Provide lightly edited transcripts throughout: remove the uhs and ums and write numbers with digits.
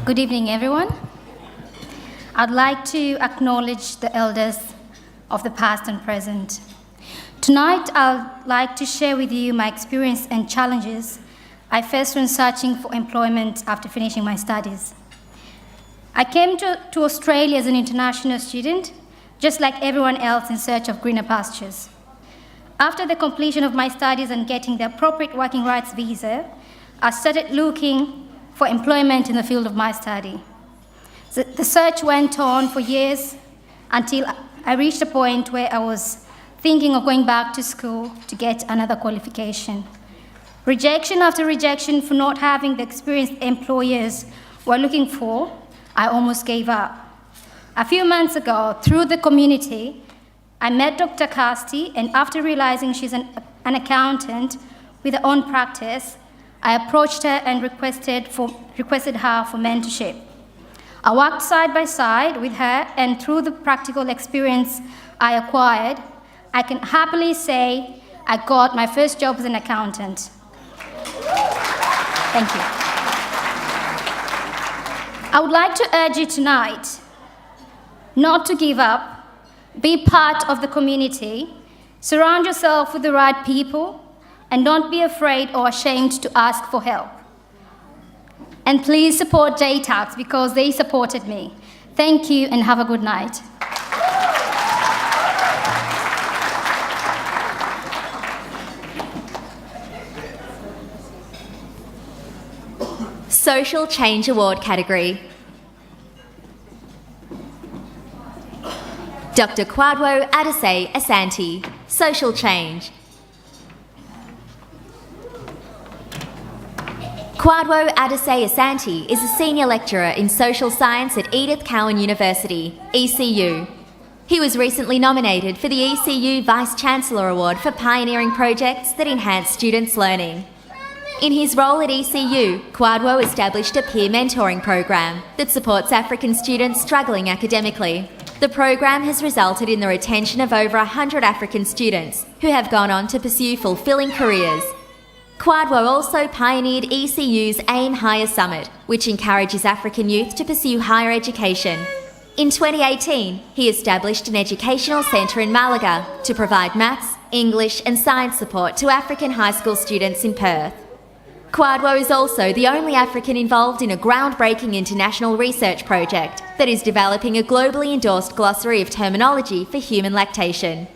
Good evening, everyone. I'd like to acknowledge the elders of the past and present. Tonight, I'd like to share with you my experience and challenges I faced when searching for employment after finishing my studies. I came to Australia as an international student, just like everyone else in search of greener pastures. After the completion of my studies and getting the appropriate working rights visa, I started looking for employment in the field of my study. The search went on for years until I reached a point where I was thinking of going back to school to get another qualification. Rejection after rejection for not having the experienced employers were looking for, I almost gave up. A few months ago, through the community, I met Dr. Casti, and after realizing she's an accountant with her own practice, I approached her and requested her for mentorship. I worked side by side with her, and through the practical experience I acquired, I can happily say I got my first job as an accountant. Thank you. I would like to urge you tonight not to give up, be part of the community, surround yourself with the right people, and don't be afraid or ashamed to ask for help. And please support JTAX because they supported me. Thank you and have a good night. Social Change Award category. Dr. Kwadwo Adesai Asante, Social Change. Kwadwo Adesai Asante is a senior lecturer in social science at Edith Cowan University, ECU. He was recently nominated for the ECU Vice-Chancellor Award for pioneering projects that enhance students' learning. In his role at ECU, Kwadwo established a peer mentoring program that supports African students struggling academically. The program has resulted in the retention of over 100 African students who have gone on to pursue fulfilling careers. Kwadwo also pioneered ECU's Aim Higher Summit, which encourages African youth to pursue higher education. In 2018, he established an educational centre in Malaga to provide maths, English and science support to African high school students in Perth. Kwadwo is also the only African involved in a groundbreaking international research project that is developing a globally endorsed glossary of terminology for human lactation.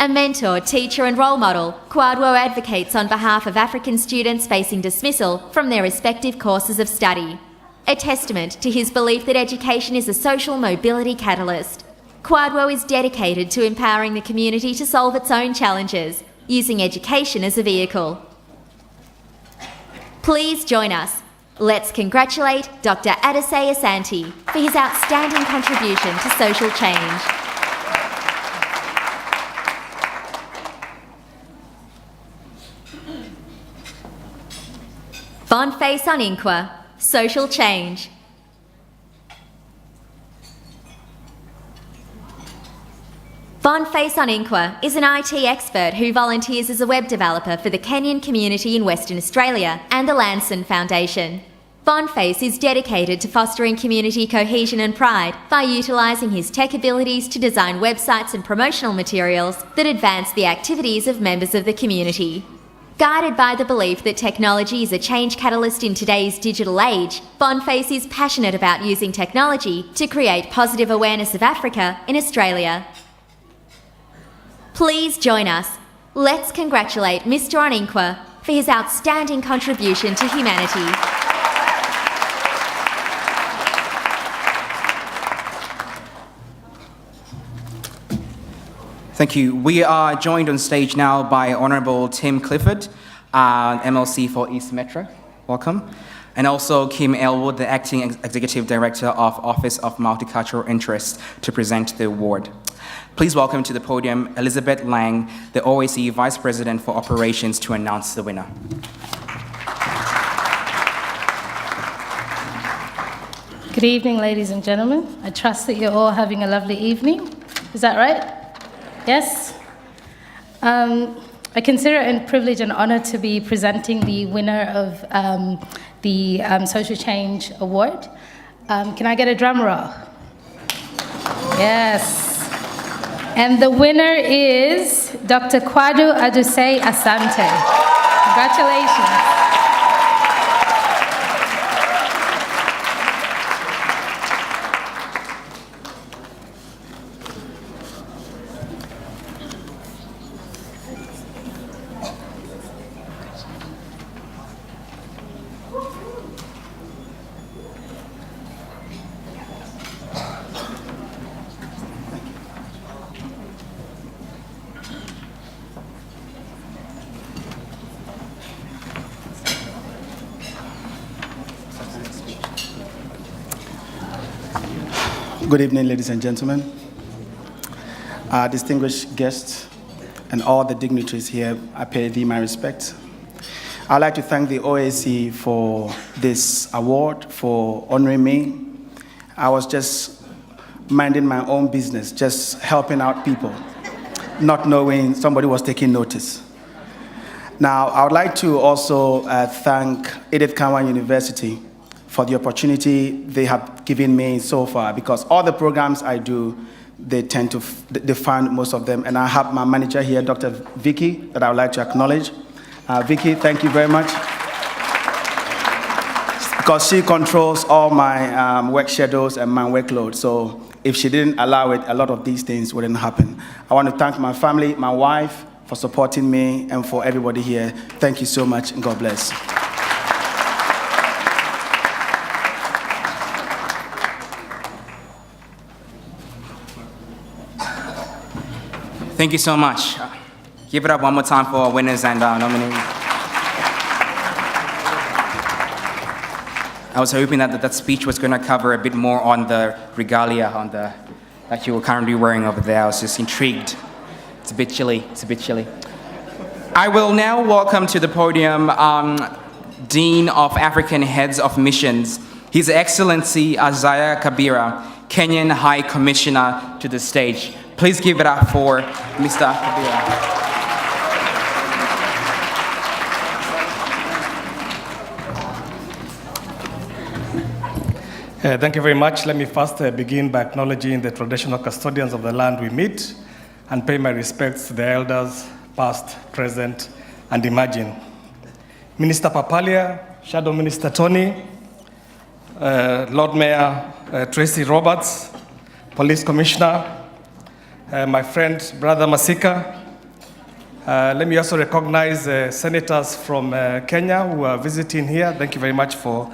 A mentor, teacher and role model, Kwadwo advocates on behalf of African students facing dismissal from their respective courses of study. A testament to his belief that education is a social mobility catalyst. Kwadwo is dedicated to empowering the community to solve its own challenges, using education as a vehicle. Please join us. Let's congratulate Dr. Adesai Asante for his outstanding contribution to social change. Boniface Oninkwa, Social Change. Boniface Oninkwa is an IT expert who volunteers as a web developer for the Kenyan community in Western Australia and the Lanson Foundation. Boniface is dedicated to fostering community cohesion and pride by utilising his tech abilities to design websites and promotional materials that advance the activities of members of the community. Guided by the belief that technology is a change catalyst in today's digital age, Boniface is passionate about using technology to create positive awareness of Africa in Australia. Please join us. Let's congratulate Mr. Oninkwa for his outstanding contribution to humanity. Thank you. We are joined on stage now by Honourable Tim Clifford, MLC for East Metro. Welcome. And also Kim Elwood, the Acting Executive Director of Office of Multicultural Interests, to present the award. Please welcome to the podium Elizabeth Lang, the OAC Vice President for Operations, to announce the winner. Good evening, ladies and gentlemen. I trust that you're all having a lovely evening. Is that right? Yes? I consider it a privilege and honor to be presenting the winner of the Social Change Award. Can I get a drum roll? Yes. And the winner is Dr. Kwadu Adusei Asante. Congratulations. Good evening, ladies and gentlemen, distinguished guests, and all the dignitaries here. I pay thee my respect. I'd like to thank the OAC for this award, for honoring me. I was just minding my own business, just helping out people, not knowing somebody was taking notice. Now, I would like to also thank Edith Cowan University for the opportunity they have given me so far, because all the programs I do, they tend to they fund most of them. And I have my manager here, Dr. Vicky, that I would like to acknowledge. Vicky, thank you very much. Because she controls all my work schedules and my workload. So if she didn't allow it, a lot of these things wouldn't happen. I want to thank my family, my wife, for supporting me, and for everybody here. Thank you so much, and God bless. Thank you so much. Give it up one more time for our winners and nominees. I was hoping that speech was going to cover a bit more on the regalia that you were currently wearing over there. I was just intrigued. It's a bit chilly. It's a bit chilly. I will now welcome to the podium Dean of African Heads of Missions, His Excellency Isaiah Kabira, Kenyan High Commissioner, to the stage. Please give it up for Mr. Kabira. Thank you very much. Let me first begin by acknowledging the traditional custodians of the land we meet and pay my respects to the elders, past, present, and emerging. Minister Papalia, Shadow Minister Tony, Lord Mayor Tracy Roberts, Police Commissioner, my friend, Brother Masika. Let me also recognize senators from Kenya who are visiting here. Thank you very much for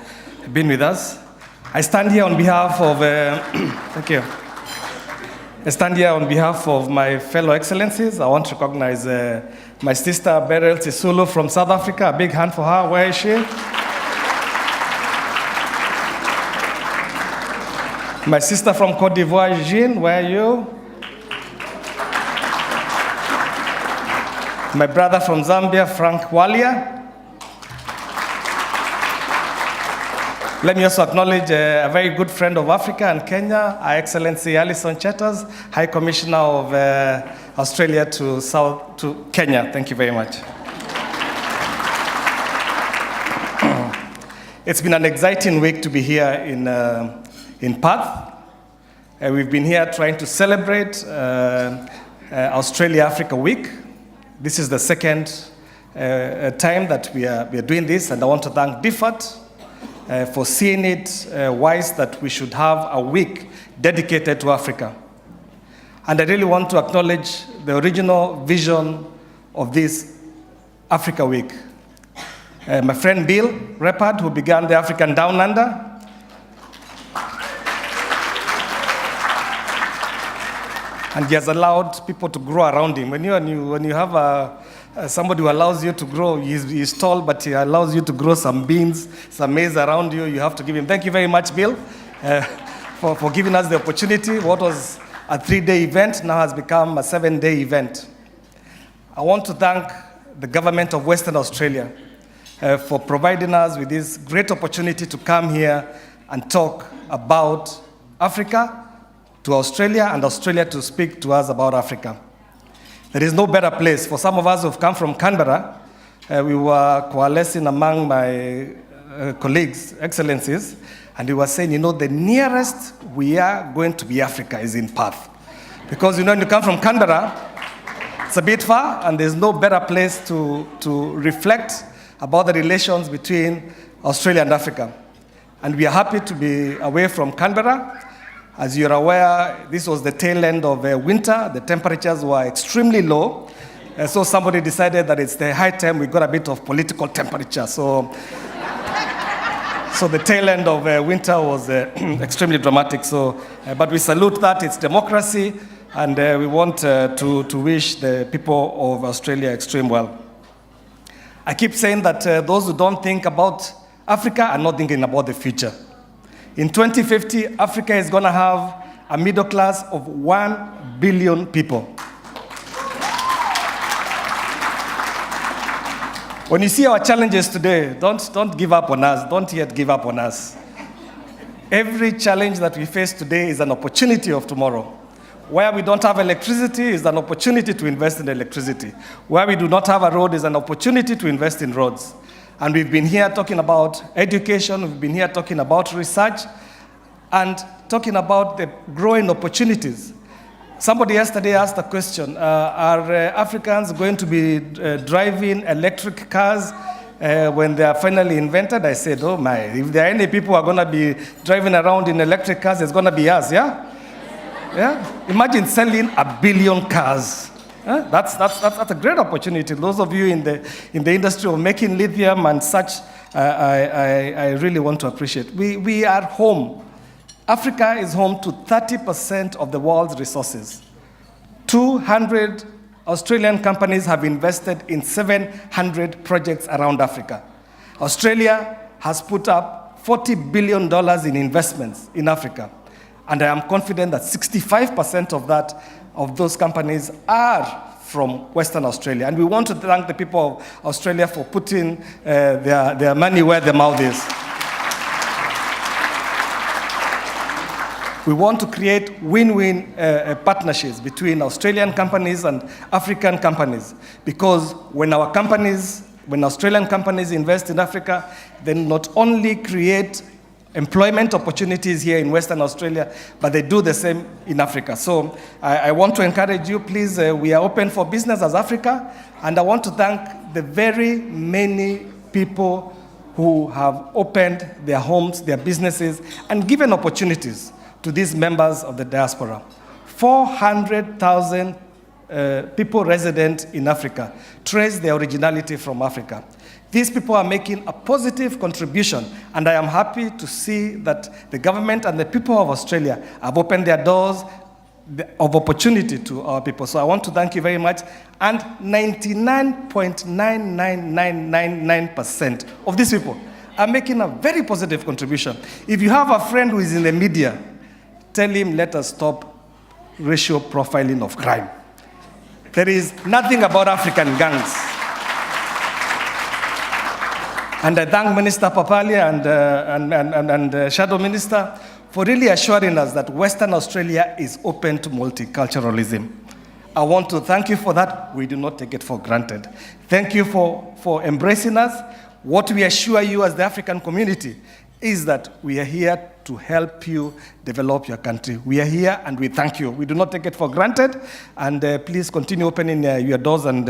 being with us. I stand here on behalf of, thank you. I stand here on behalf of my fellow excellencies. I want to recognize my sister Beryl Sisulu from South Africa. A big hand for her. Where is she? My sister from Cote d'Ivoire, Jean, where are you? My brother from Zambia, Frank Walia. Let me also acknowledge a very good friend of Africa and Kenya, Her Excellency Alison Chetters, High Commissioner of Australia to Kenya. Thank you very much. It's been an exciting week to be here in Perth. We've been here trying to celebrate Australia-Africa Week. This is the second time that we are doing this, and I want to thank DFAT for seeing it wise that we should have a week dedicated to Africa. And I really want to acknowledge the original vision of this Africa Week. My friend Bill Repard, who began the African Down Under, and he has allowed people to grow around him. When you have somebody who allows you to grow, he's tall, but he allows you to grow some beans, some maize around you, you have to give him. Thank you very much, Bill, for giving us the opportunity. What was a 3-day event now has become a 7-day event. I want to thank the government of Western Australia for providing us with this great opportunity to come here and talk about Africa to Australia, and Australia to speak to us about Africa. There is no better place. For some of us who have come from Canberra, we were coalescing among my colleagues, excellencies, And he was saying, the nearest we are going to be Africa is in Perth. Because, when you come from Canberra, it's a bit far, and there's no better place to reflect about the relations between Australia and Africa. And we are happy to be away from Canberra. As you're aware, this was the tail end of winter. The temperatures were extremely low. So somebody decided that it's the high time we got a bit of political temperature. So the tail end of winter was extremely dramatic. But we salute that. It's democracy. And we want to wish the people of Australia extreme well. I keep saying that those who don't think about Africa are not thinking about the future. In 2050, Africa is going to have a middle class of 1 billion people. When you see our challenges today, don't give up on us. Don't yet give up on us. Every challenge that we face today is an opportunity of tomorrow. Where we don't have electricity is an opportunity to invest in electricity. Where we do not have a road is an opportunity to invest in roads. And we've been here talking about education, we've been here talking about research, and talking about the growing opportunities. Somebody yesterday asked a question, are Africans going to be driving electric cars when they are finally invented? I said, oh my, if there are any people who are going to be driving around in electric cars, it's going to be us, yeah? Yeah? Imagine selling 1 billion cars. That's a great opportunity. Those of you in the industry of making lithium and such, I really want to appreciate. We are home. Africa is home to 30% of the world's resources. 200 Australian companies have invested in 700 projects around Africa. Australia has put up $40 billion in investments in Africa. And I am confident that 65% of those companies are from Western Australia. And we want to thank the people of Australia for putting their money where their mouth is. We want to create win-win partnerships between Australian companies and African companies. Because when Australian companies invest in Africa, they not only create employment opportunities here in Western Australia, but they do the same in Africa. So I want to encourage you, please, we are open for business as Africa, and I want to thank the very many people who have opened their homes, their businesses, and given opportunities to these members of the diaspora. 400,000 people resident in Africa trace their originality from Africa. These people are making a positive contribution, and I am happy to see that the government and the people of Australia have opened their doors of opportunity to our people. So I want to thank you very much. And 99.99999% of these people are making a very positive contribution. If you have a friend who is in the media, tell him, let us stop racial profiling of crime. There is nothing about African gangs. And I thank Minister Papali and Shadow Minister for really assuring us that Western Australia is open to multiculturalism. I want to thank you for that. We do not take it for granted. Thank you for embracing us. What we assure you as the African community is that we are here to help you develop your country. We are here and we thank you. We do not take it for granted, and please continue opening your doors and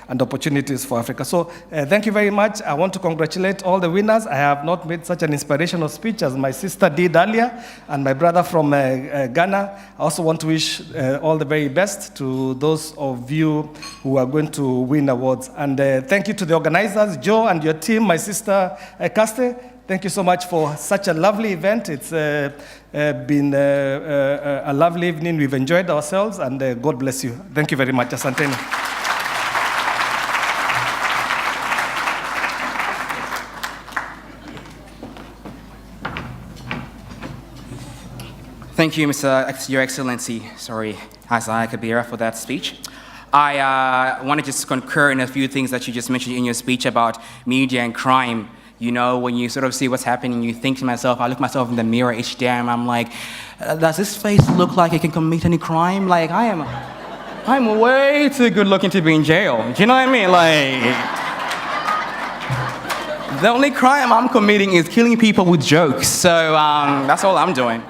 opportunities for Africa. So thank you very much. I want to congratulate all the winners. I have not made such an inspirational speech as my sister did earlier, and my brother from Ghana. I also want to wish all the very best to those of you who are going to win awards. And thank you to the organizers, Joe and your team, my sister Caste. Thank you so much for such a lovely event. It's been a lovely evening. We've enjoyed ourselves, and God bless you. Thank you very much. Asanteni. Thank you, Your Excellency. Sorry, Isaiah Kabira, for that speech. I want to just concur in a few things that you just mentioned in your speech about media and crime. You know, when you sort of see what's happening, you think to myself, I look myself in the mirror each day, and I'm like, does this face look like it can commit any crime? Like, I'm way too good looking to be in jail. Do you know what I mean? Like, The only crime I'm committing is killing people with jokes. So that's all I'm doing.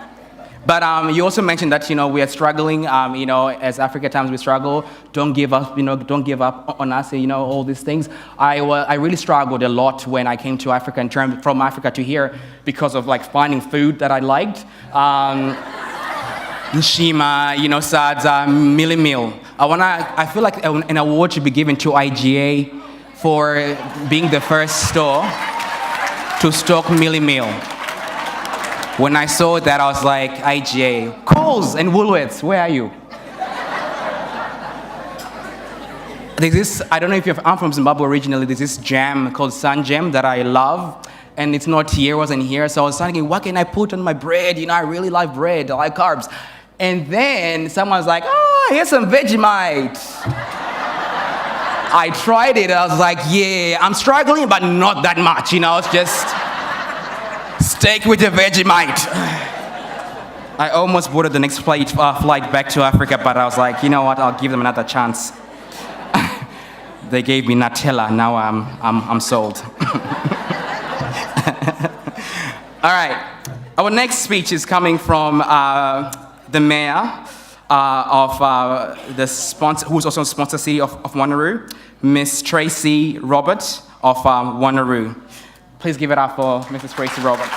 But you also mentioned that, we are struggling, as Africa times we struggle. Don't give up, don't give up on us, all these things. I really struggled a lot when I came to Africa from Africa to here because of finding food that I liked. Nshima, Sadza, Mili Meal. I feel like an award should be given to IGA for being the first store to stock Mili Meal. When I saw that, I was like, IGA, Coles and Woolworths, where are you? There's this, I don't know if I'm from Zimbabwe originally, there's this jam called Sun Jam that I love, and it's not here, wasn't here, so I was thinking, what can I put on my bread? I really like bread, I like carbs. And then someone's like, here's some Vegemite. I tried it, I was like, yeah, I'm struggling, but not that much, it's just steak with a Vegemite. I almost boarded the next flight back to Africa, but I was like, you know what, I'll give them another chance. They gave me Nutella, now I'm sold. All right, our next speech is coming from the mayor of the sponsor, who's also a sponsor city of Wanneroo, Miss Tracy Robert of Wanneroo. Please give it up for Mrs. Tracy Robert.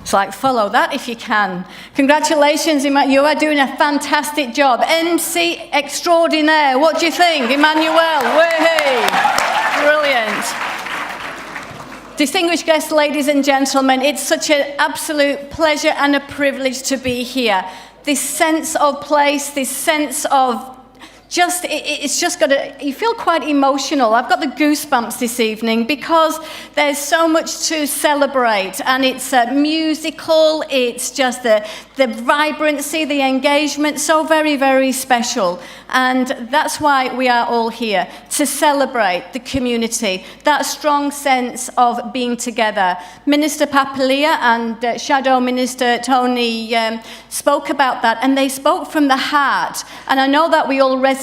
It's like, follow that if you can. Congratulations, you are doing a fantastic job. MC extraordinaire, what do you think, Emmanuel? Woohoo! Brilliant. Distinguished guests, ladies and gentlemen, it's such an absolute pleasure and a privilege to be here. This sense of place, this sense of it's just got you feel quite emotional. I've got the goosebumps this evening because there's so much to celebrate, and it's musical, it's just the vibrancy, the engagement, so very, very special. And that's why we are all here, to celebrate the community, that strong sense of being together. Minister Papalia and Shadow Minister Tony spoke about that, and they spoke from the heart. And I know that we all resonated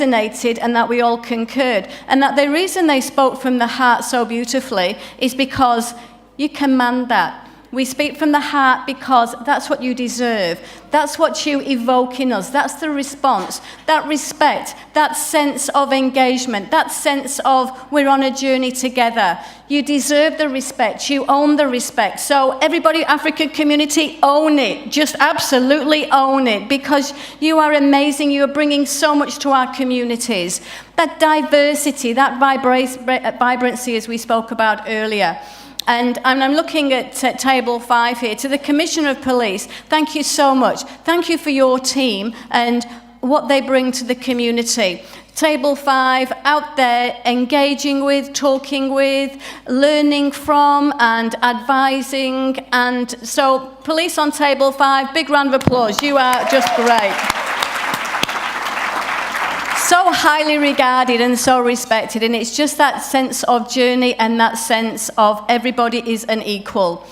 and that we all concurred, and that the reason they spoke from the heart so beautifully is because you command that. We speak from the heart because that's what you deserve. That's what you evoke in us. That's the response, that respect, that sense of engagement, that sense of we're on a journey together. You deserve the respect. You own the respect. So everybody, African community, own it. Just absolutely own it, because you are amazing. You are bringing so much to our communities. That diversity, that vibrancy, as we spoke about earlier. And I'm looking at table 5 here. To the Commissioner of Police, thank you so much. Thank you for your team and what they bring to the community. Table 5, out there engaging with, talking with, learning from and advising. And so police on table 5, big round of applause. You are just great. So highly regarded and so respected, and it's just that sense of journey and that sense of everybody is an equal.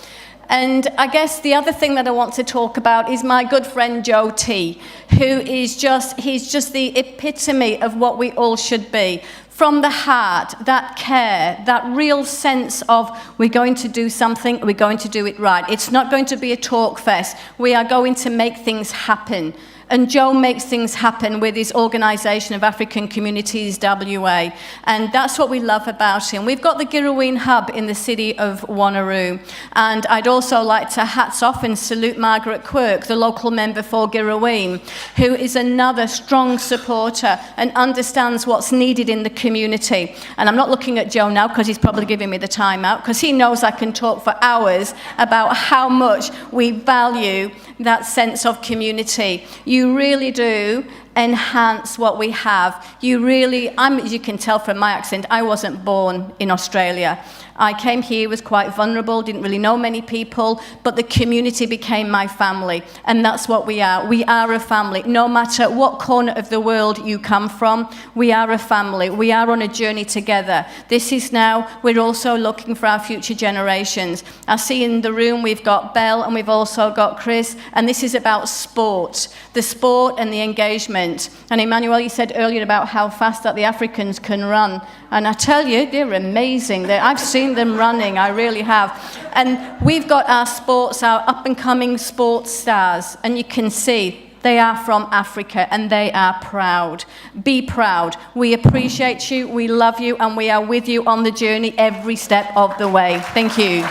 And I guess the other thing that I want to talk about is my good friend Joe T, who is he's just the epitome of what we all should be. From the heart, that care, that real sense of we're going to do something, we're going to do it right. It's not going to be a talk fest. We are going to make things happen. And Joe makes things happen with his Organisation of African Communities, WA. And that's what we love about him. We've got the Girraween Hub in the city of Wanneroo. And I'd also like to hats off and salute Margaret Quirk, the local member for Girraween, who is another strong supporter and understands what's needed in the community. And I'm not looking at Joe now because he's probably giving me the time out, because he knows I can talk for hours about how much we value that sense of community. You really do enhance what we have. You really, as you can tell from my accent, I wasn't born in Australia. I came here, was quite vulnerable, didn't really know many people, but the community became my family, and that's what we are. We are a family. No matter what corner of the world you come from, we are a family. We are on a journey together. This is now, we're also looking for our future generations. I see in the room we've got Belle and we've also got Chris, and this is about sport, the sport and the engagement. continent. And Emmanuel, you said earlier about how fast that the Africans can run. And I tell you, they're amazing. I've seen them running, I really have. And we've got our up-and-coming sports stars, and you can see they are from Africa, and they are proud. Be proud. We appreciate you, we love you, and we are with you on the journey every step of the way. Thank you.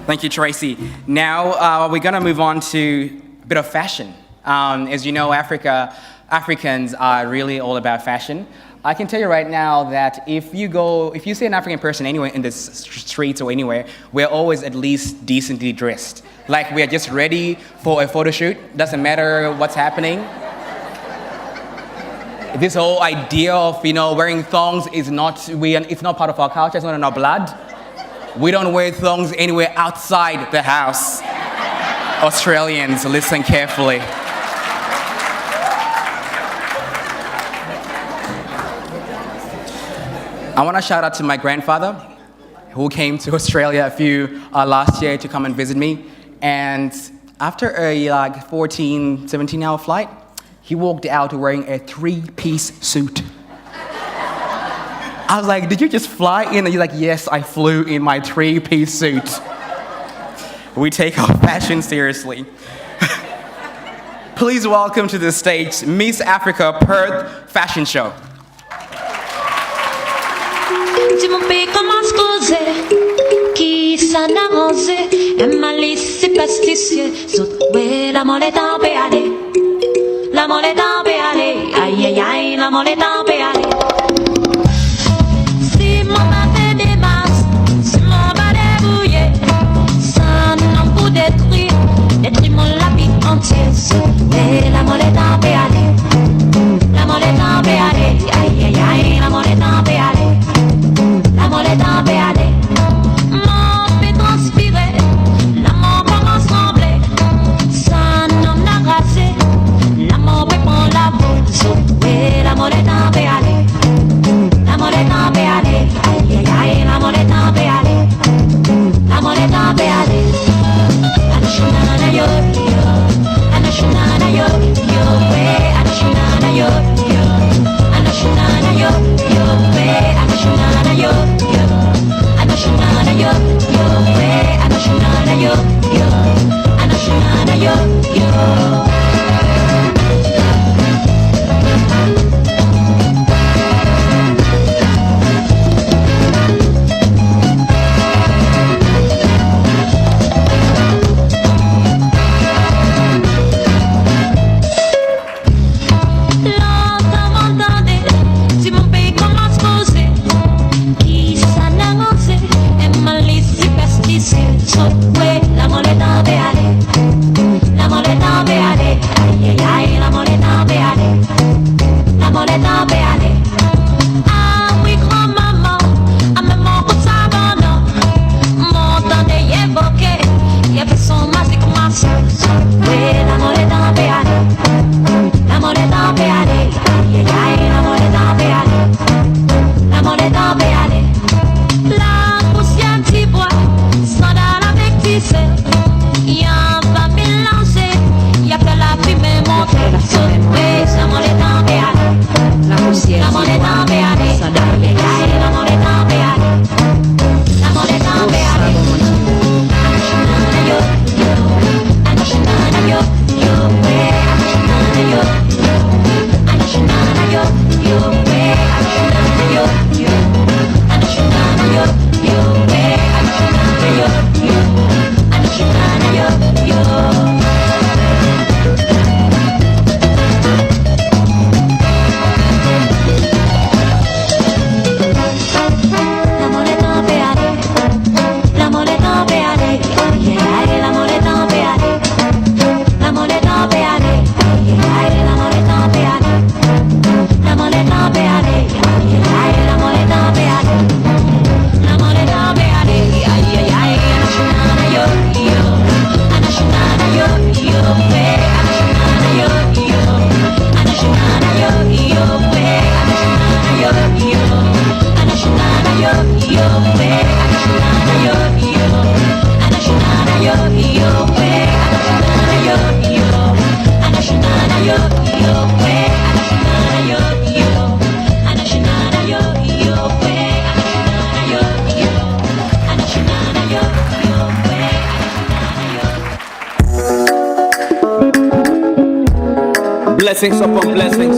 Thank you, Tracy. Now we're going to move on to a bit of fashion. As you know, Africans are really all about fashion. I can tell you right now that if you see an African person anywhere in the streets or anywhere, we're always at least decently dressed. Like we are just ready for a photo shoot. Doesn't matter what's happening. This whole idea of wearing thongs it's not part of our culture. It's not in our blood. We don't wear thongs anywhere outside the house. Australians, listen carefully. I want to shout out to my grandfather, who came to Australia last year to come and visit me. And after a 14, 17-hour flight, he walked out wearing a 3-piece suit. I was like, did you just fly in? And he's like, yes, I flew in my 3-piece suit. We take our fashion seriously. Please welcome to the stage Miss Africa Perth Fashion Show. Y'a que la fumée monte, la Blessings upon blessings.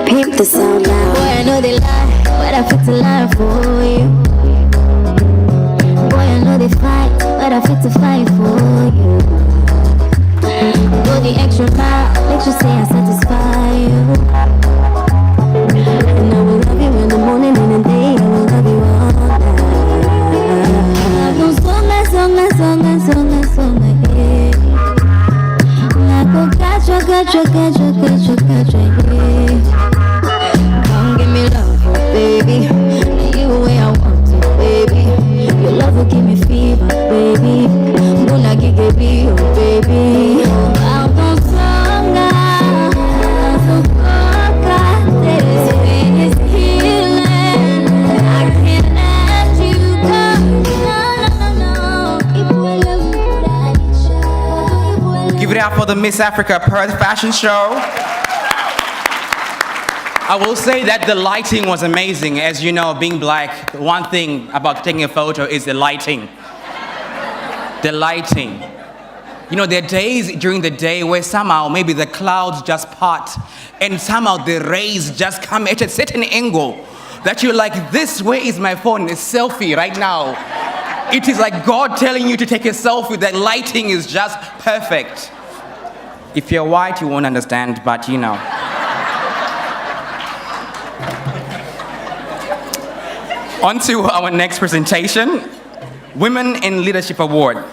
Peep the sound now. Boy, I know they lie, but I fit to lie for you. Boy, I know they fight, but I fit to fight for you. Go the extra mile, make sure say I satisfy you. And I will love you in the morning and in the day, I will love you all night. No song, yeah. I go catch yeah. Come give me love, baby. You the way I want to, baby. Your love will give me fever, baby. Muna gige oh baby. I'll go stronger. So focus, this pain is healing. I can't let you go. No. If we love you, Give it up for the Miss Africa Perth Fashion Show. I will say that the lighting was amazing. As you know, being black, one thing about taking a photo is the lighting. The lighting. You know, there are days during the day where somehow maybe the clouds just part and somehow the rays just come at a certain angle that you're like, this, where is my phone? It's selfie right now. It is like God telling you to take a selfie. That lighting is just perfect. If you're white, you won't understand, but you know. On to our next presentation, Women in Leadership Award.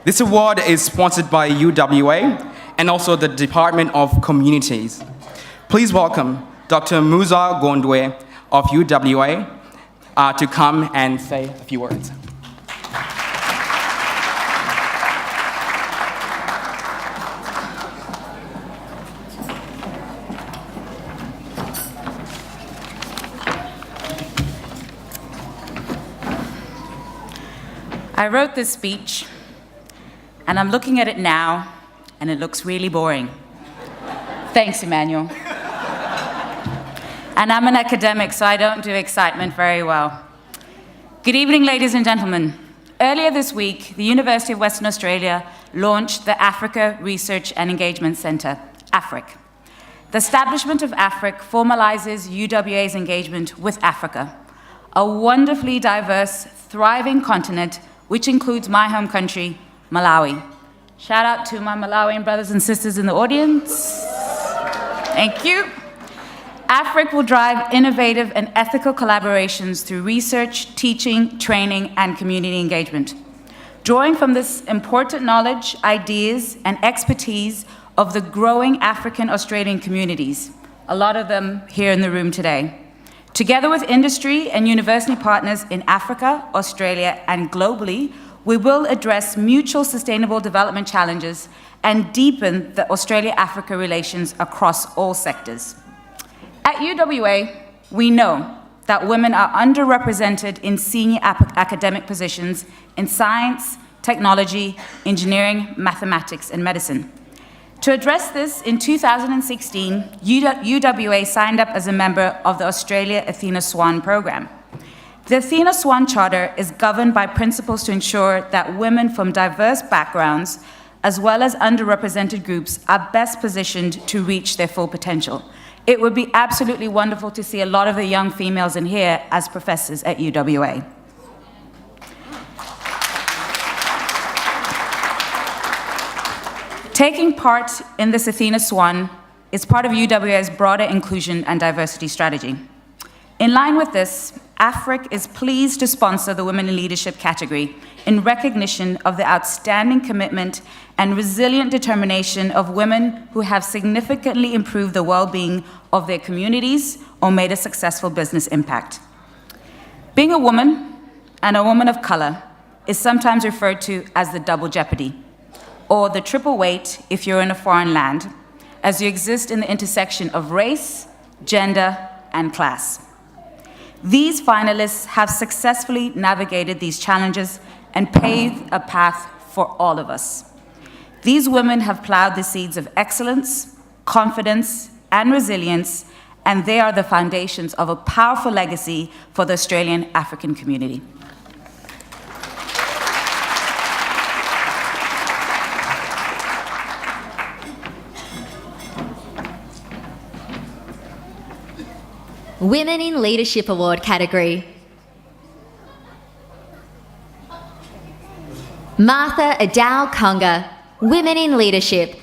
This award is sponsored by UWA and also the Department of Communities. Please welcome Dr. Musa Gondwe of UWA to come and say a few words. I wrote this speech, and I'm looking at it now, and it looks really boring. Thanks, Emmanuel. And I'm an academic, so I don't do excitement very well. Good evening, ladies and gentlemen. Earlier this week, the University of Western Australia launched the Africa Research and Engagement Centre, AFRIC. The establishment of AFRIC formalizes UWA's engagement with Africa, a wonderfully diverse, thriving continent which includes my home country, Malawi. Shout out to my Malawian brothers and sisters in the audience. Thank you. AFRIC will drive innovative and ethical collaborations through research, teaching, training, and community engagement. Drawing from this important knowledge, ideas, and expertise of the growing African Australian communities, a lot of them here in the room today. Together with industry and university partners in Africa, Australia, and globally, we will address mutual sustainable development challenges and deepen the Australia-Africa relations across all sectors. At UWA, we know that women are underrepresented in senior academic positions in science, technology, engineering, mathematics, and medicine. To address this, in 2016, UWA signed up as a member of the Australia Athena Swan program. The Athena Swan Charter is governed by principles to ensure that women from diverse backgrounds, as well as underrepresented groups, are best positioned to reach their full potential. It would be absolutely wonderful to see a lot of the young females in here as professors at UWA. Taking part in this Athena Swan is part of UWA's broader inclusion and diversity strategy. In line with this, AFRIC is pleased to sponsor the Women in Leadership category in recognition of the outstanding commitment and resilient determination of women who have significantly improved the well-being of their communities or made a successful business impact. Being a woman and a woman of color is sometimes referred to as the double jeopardy, or the triple weight if you're in a foreign land, as you exist in the intersection of race, gender, and class. These finalists have successfully navigated these challenges and paved a path for all of us. These women have plowed the seeds of excellence, confidence, and resilience, and they are the foundations of a powerful legacy for the Australian African community. Women in Leadership Award category. Martha Adao Conga, Women in Leadership.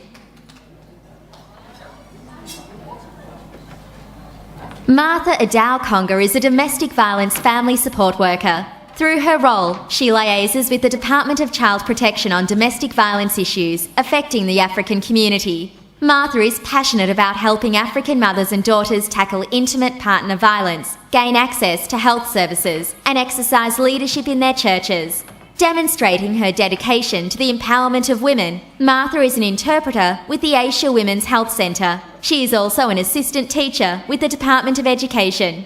Martha Adao Conga is a domestic violence family support worker. Through her role, she liaises with the Department of Child Protection on domestic violence issues affecting the African community. Martha is passionate about helping African mothers and daughters tackle intimate partner violence, gain access to health services, and exercise leadership in their churches. Demonstrating her dedication to the empowerment of women, Martha is an interpreter with the Asia Women's Health Centre. She is also an assistant teacher with the Department of Education.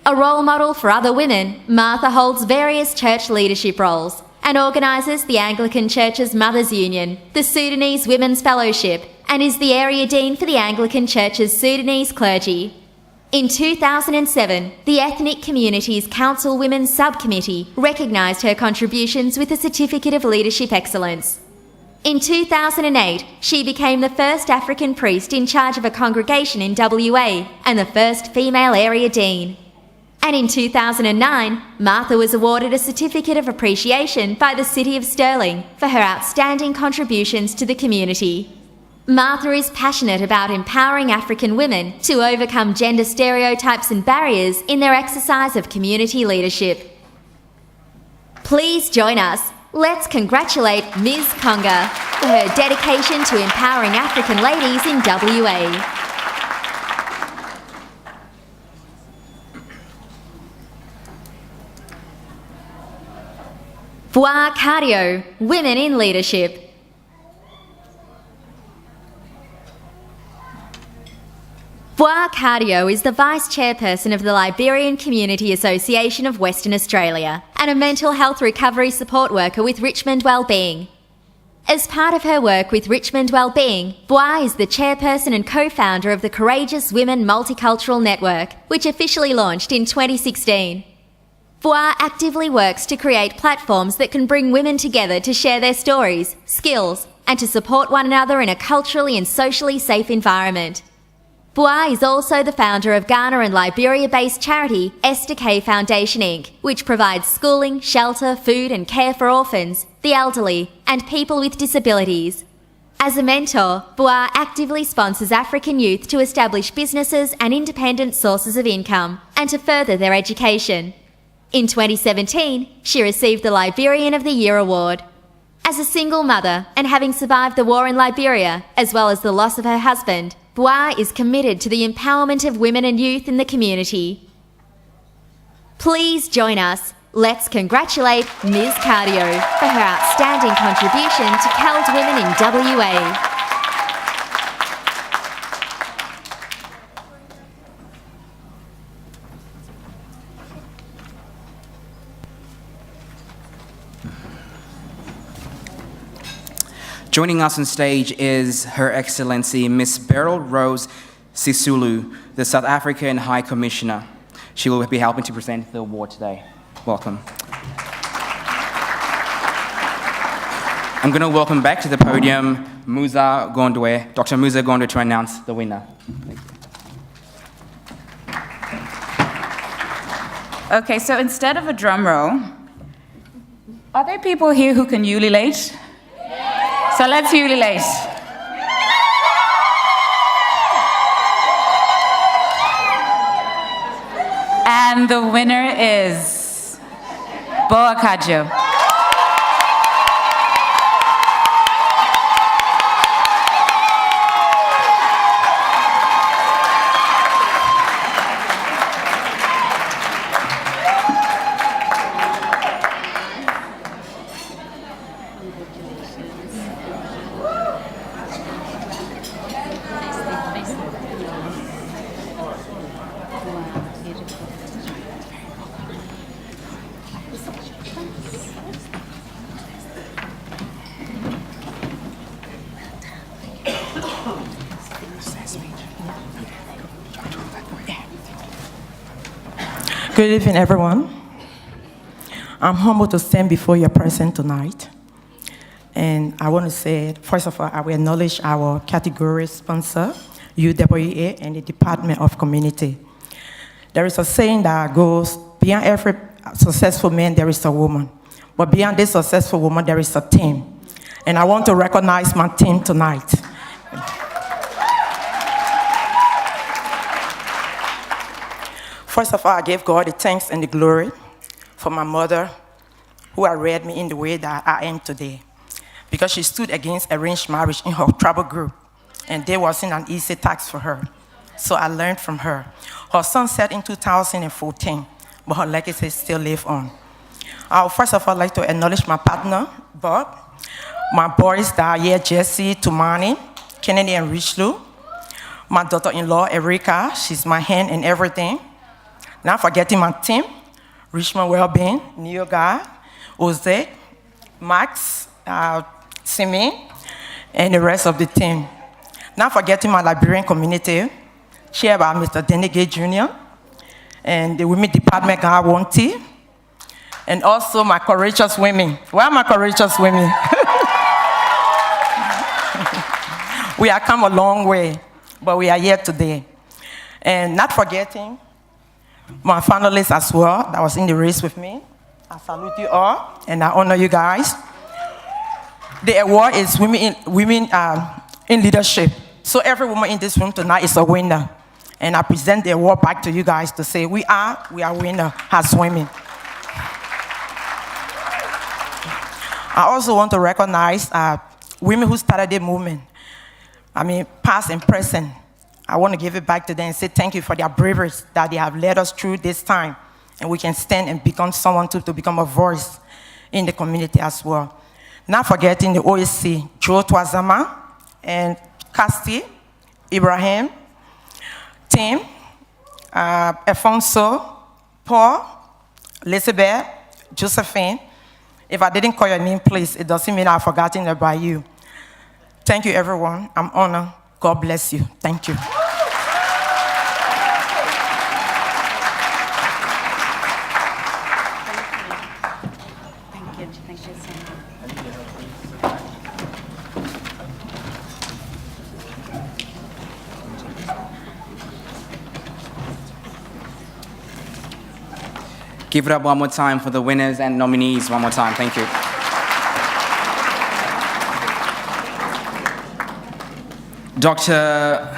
A role model for other women, Martha holds various church leadership roles and organises the Anglican Church's Mothers' Union, the Sudanese Women's Fellowship, and is the Area Dean for the Anglican Church's Sudanese clergy. In 2007, the Ethnic Communities Council Women's Subcommittee recognised her contributions with a Certificate of Leadership Excellence. In 2008, she became the first African priest in charge of a congregation in WA and the first female area dean. And in 2009, Martha was awarded a Certificate of Appreciation by the City of Stirling for her outstanding contributions to the community. Martha is passionate about empowering African women to overcome gender stereotypes and barriers in their exercise of community leadership. Please join us. Let's congratulate Ms. Conga for her dedication to empowering African ladies in WA. WAACA, Women in Leadership. WAACA is the Vice Chairperson of the Liberian Community Association of Western Australia and a mental health recovery support worker with Richmond Wellbeing. As part of her work with Richmond Wellbeing, Bwa is the chairperson and co-founder of the Courageous Women Multicultural Network, which officially launched in 2016. Bwa actively works to create platforms that can bring women together to share their stories, skills, and to support one another in a culturally and socially safe environment. Bwa is also the founder of Ghana and Liberia-based charity Esther K Foundation Inc., which provides schooling, shelter, food and care for orphans, the elderly, and people with disabilities. As a mentor, Bwa actively sponsors African youth to establish businesses and independent sources of income, and to further their education. In 2017, she received the Liberian of the Year award. As a single mother and having survived the war in Liberia, as well as the loss of her husband, Bwa is committed to the empowerment of women and youth in the community. Please join us. Let's congratulate Ms. Cardio for her outstanding contribution to CALD women in WA. Joining us on stage is Her Excellency Ms. Beryl Rose Sisulu, the South African High Commissioner. She will be helping to present the award today. Welcome. I'm going to welcome back to the podium Musa Gondwe, Dr. Musa Gondwe, to announce the winner. Okay, so instead of a drum roll, are there people here who can ululate? So let's ululate. And the winner is WAACA. Good evening, everyone. I'm humbled to stand before your presence tonight. And I want to say, first of all, I will acknowledge our category sponsor, UWA, and the Department of Community. There is a saying that goes, beyond every successful man, there is a woman. But beyond this successful woman, there is a team. And I want to recognize my team tonight. First of all, I give God the thanks and the glory for my mother, who had reared me in the way that I am today. Because she stood against arranged marriage in her tribal group, and there wasn't an easy task for her. So I learned from her. Her son said in 2014, but her legacy still lives on. I would first of all like to acknowledge my partner, Bob, my boys that are here, Jesse, Tumani, Kennedy, and Richelieu, my daughter-in-law, Erika, she's my hand in everything. Not forgetting my team, Richmond Wellbeing, New Guy, Jose, Max, Simi, and the rest of the team. Not forgetting my Liberian community, chaired by Mr. Denegay Jr., and the women department, Gawonti, and also my courageous women. Where are my courageous women? We have come a long way, but we are here today. And not forgetting my finalists as well that was in the race with me. I salute you all, and I honor you guys. The award is Women in Leadership. So every woman in this room tonight is a winner. And I present the award back to you guys to say we are winners as women. I also want to recognize women who started the movement. I mean, past and present. I want to give it back to them and say thank you for their bravery that they have led us through this time. And we can stand and become someone to become a voice in the community as well. Not forgetting the OAC, Joe Twazama, and Casti, Ibrahim, Tim, Alfonso, Paul, Elizabeth, Josephine. If I didn't call your name, please, it doesn't mean I've forgotten about you. Thank you, everyone. I'm honored. God bless you. Thank you. Give it up one more time for the winners and nominees one more time. Thank you. Dr.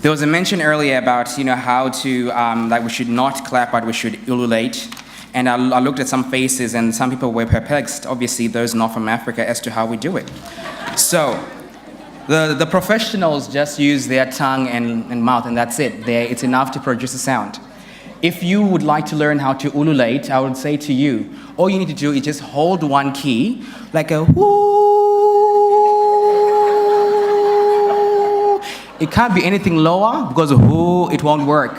There was a mention earlier about how to like we should not clap, but we should ululate. And I looked at some faces, and some people were perplexed. Obviously, those not from Africa, as to how we do it. So. The professionals just use their tongue and mouth, and that's it. It's enough to produce a sound. If you would like to learn how to ululate, I would say to you, all you need to do is just hold one key, like a whoo. It can't be anything lower, because whoo, it won't work.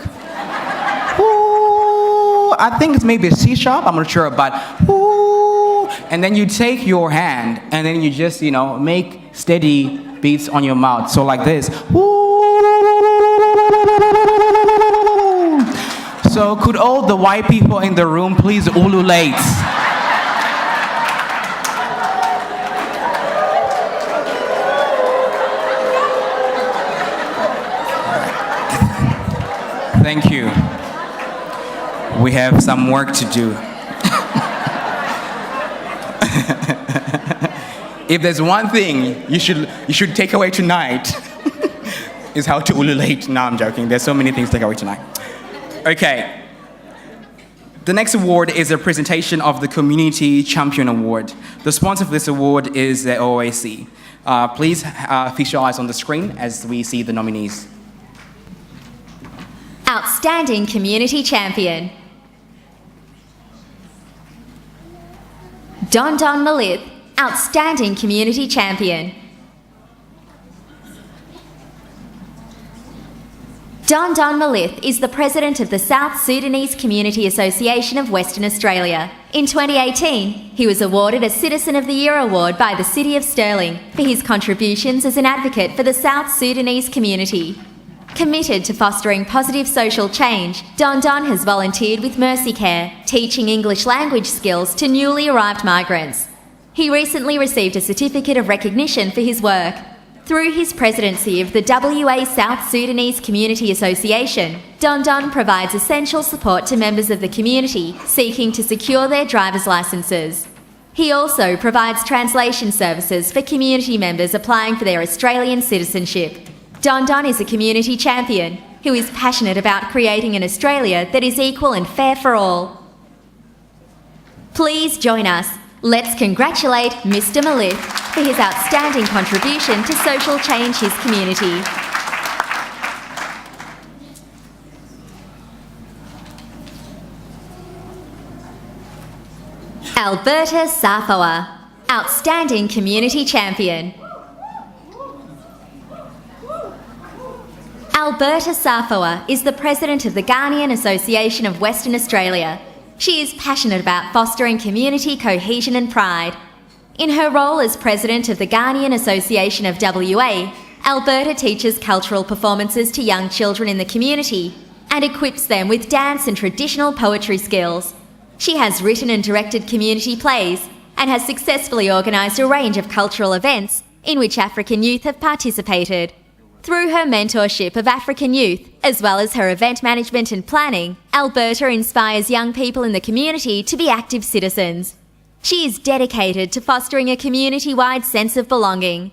Whoo, I think it's maybe a C sharp, I'm not sure, but whoo. And then you take your hand, and then you just, make steady beats on your mouth. So like this. So could all the white people in the room please ululate? Thank you. We have some work to do. If there's one thing you should take away tonight, is how to ululate. No, I'm joking. There's so many things to take away tonight. Okay. The next award is a presentation of the Community Champion Award. The sponsor of this award is the OAC. Please fix your eyes on the screen as we see the nominees. Outstanding Community Champion. Don Malith, Outstanding Community Champion. Don Malith is the President of the South Sudanese Community Association of Western Australia. In 2018, he was awarded a Citizen of the Year award by the City of Stirling for his contributions as an advocate for the South Sudanese community. Committed to fostering positive social change, Don has volunteered with Mercy Care, teaching English language skills to newly arrived migrants. He recently received a certificate of recognition for his work. Through his presidency of the WA South Sudanese Community Association, Don Don provides essential support to members of the community seeking to secure their driver's licences. He also provides translation services for community members applying for their Australian citizenship. Don Don is a community champion who is passionate about creating an Australia that is equal and fair for all. Please join us. Let's congratulate Mr. Malith for his outstanding contribution to social change his community. Alberta Safawa, Outstanding Community Champion. Alberta Safawa is the president of the Ghanaian Association of Western Australia. She is passionate about fostering community cohesion and pride. In her role as president of the Ghanaian Association of WA, Alberta teaches cultural performances to young children in the community and equips them with dance and traditional poetry skills. She has written and directed community plays and has successfully organised a range of cultural events in which African youth have participated. Through her mentorship of African youth, as well as her event management and planning, Alberta inspires young people in the community to be active citizens. She is dedicated to fostering a community-wide sense of belonging.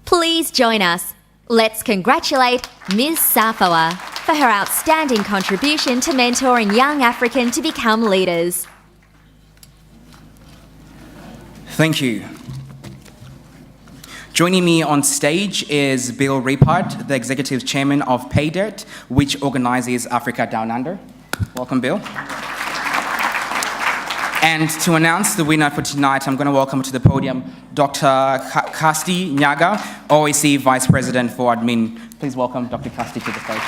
Please join us. Let's congratulate Ms. Safawa for her outstanding contribution to mentoring young Africans to become leaders. Thank you. Joining me on stage is Bill Rippard, the Executive Chairman of PayDirt, which organises Africa Down Under. Welcome, Bill. And to announce the winner for tonight, I'm going to welcome to the podium Dr. Kasti Nyaga, OAC Vice President for Admin. Please welcome Dr. Kasti to the stage.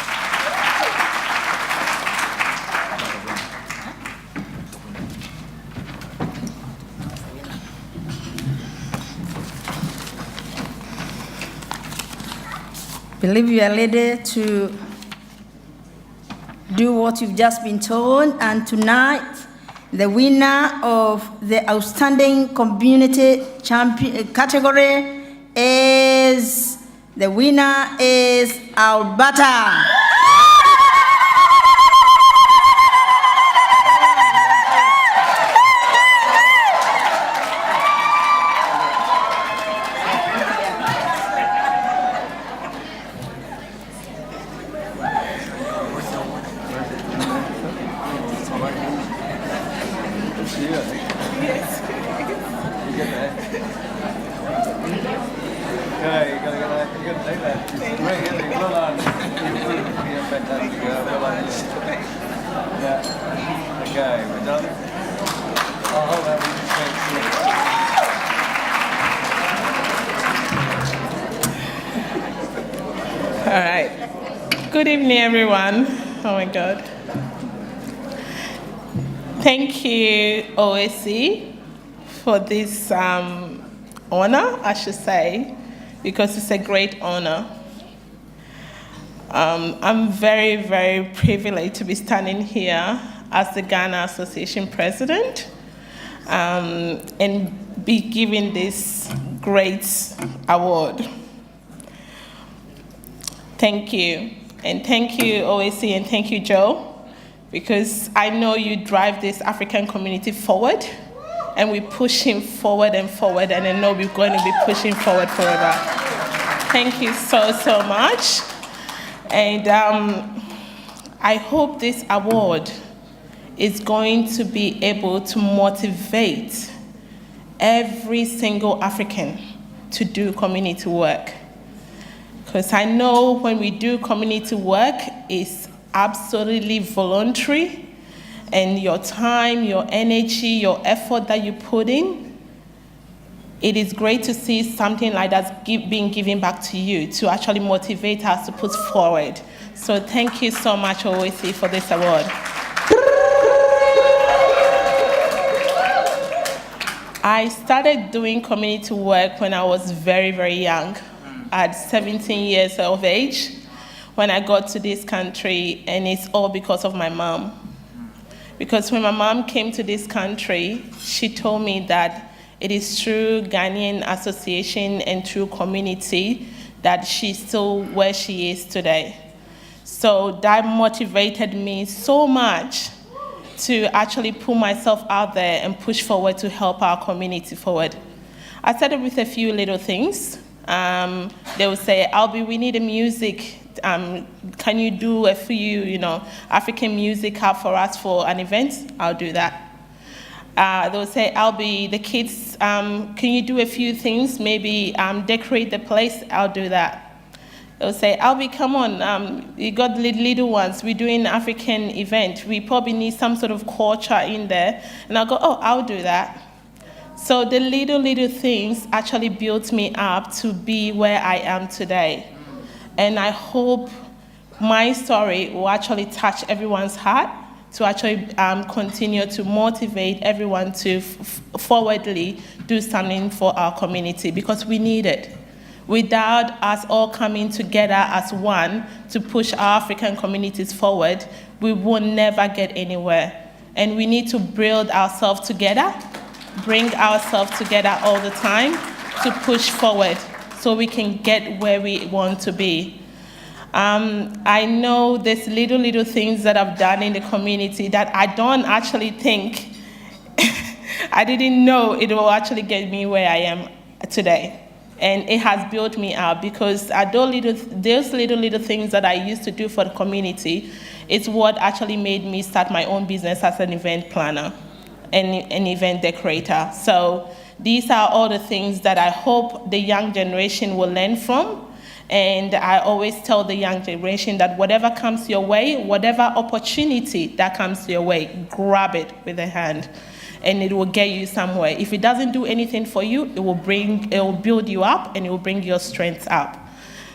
Believe you are ready to do what you've just been told, and tonight the winner of the Outstanding Community Champion category is Alberta. All right. Good evening, everyone. Oh my God. Thank you, OAC, for this honor, I should say, because it's a great honor. I'm very, very privileged to be standing here as the Ghana Association President and be given this great award. Thank you. And thank you, OAC, and thank you, Joe, because I know you drive this African community forward, and we're pushing forward and forward, and I know we're going to be pushing forward forever. Thank you so, so much. And I hope this award is going to be able to motivate every single African to do community work. Because I know when we do community work, it's absolutely voluntary, and your time, your energy, your effort that you put in, it is great to see something like that being given back to you to actually motivate us to put forward. So thank you so much, OAC, for this award. I started doing community work when I was very, very young. At 17 years of age, when I got to this country, and it's all because of my mom. Because when my mom came to this country, she told me that It is through Ghanaian Association and through community that she's still where she is today. So that motivated me so much to actually put myself out there and push forward to help our community forward. I started with a few little things. They would say, Albie, we need a music. Can you do a few, African music up for us for an event? I'll do that. They would say, Albie, the kids, can you do a few things? Maybe decorate the place? I'll do that. They'll say, Albie, come on, you got the little ones. We're doing an African event. We probably need some sort of culture in there. And I'll go, oh, I'll do that. So the little things actually built me up to be where I am today. And I hope my story will actually touch everyone's heart to actually continue to motivate everyone to forwardly do something for our community, because we need it. Without us all coming together as one to push our African communities forward, we will never get anywhere. And we need to build ourselves together, bring ourselves together all the time to push forward so we can get where we want to be. I know there's little things that I've done in the community that I don't actually think, I didn't know it will actually get me where I am today. And it has built me up, because those little things that I used to do for the community, it's what actually made me start my own business as an event planner and an event decorator. So these are all the things that I hope the young generation will learn from. And I always tell the young generation that whatever comes your way, whatever opportunity that comes your way, grab it with a hand, and it will get you somewhere. If it doesn't do anything for you, it will build you up, and it will bring your strength up.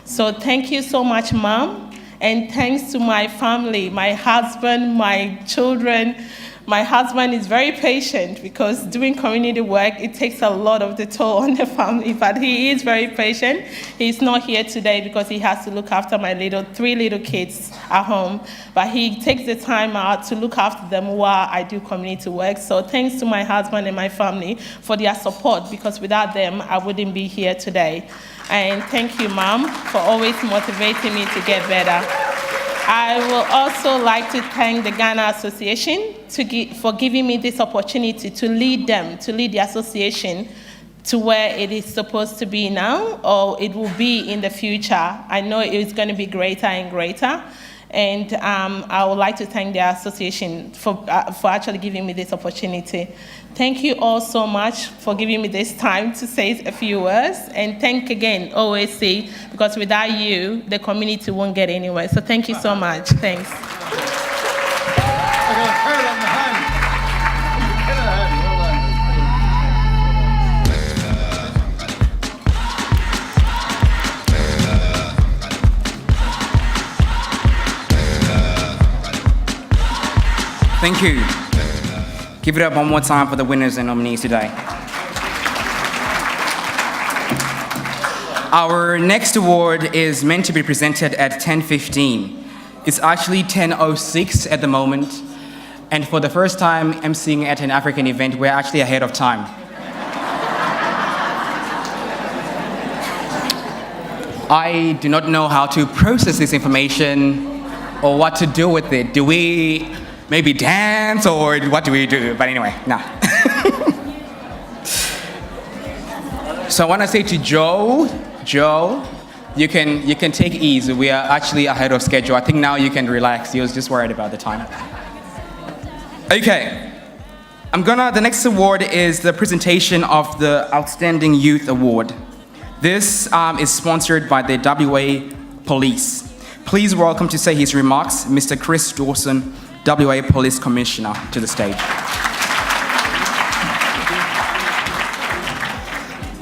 So thank you so much, Mom, and thanks to my family, my husband, my children. My husband is very patient, because doing community work, it takes a lot of the toll on the family, but he is very patient. He's not here today because he has to look after my three little kids at home, but he takes the time out to look after them while I do community work. So thanks to my husband and my family for their support, because without them, I wouldn't be here today. And thank you, Mom, for always motivating me to get better. I will also like to thank the Ghana Association for giving me this opportunity to lead the association to where it is supposed to be now, or it will be in the future. I know it's going to be greater and greater. And I would like to thank the association for actually giving me this opportunity. Thank you all so much for giving me this time to say a few words. And thank again, OAC, because without you, the community won't get anywhere. So thank you so much. Thanks. Thank you. Give it up one more time for the winners and nominees today. Our next award is meant to be presented at 10:15. It's actually 10:06 at the moment, and for the first time emceeing at an African event, we're actually ahead of time. I do not know how to process this information or what to do with it. Do we maybe dance, or what do we do? But anyway, nah. So I want to say to Joe, you can take it easy. We are actually ahead of schedule. I think now you can relax. You was just worried about the time. Okay, the next award is the presentation of the Outstanding Youth Award. This is sponsored by the WA Police. Please welcome to say his remarks, Mr. Chris Dawson, WA Police Commissioner, to the stage.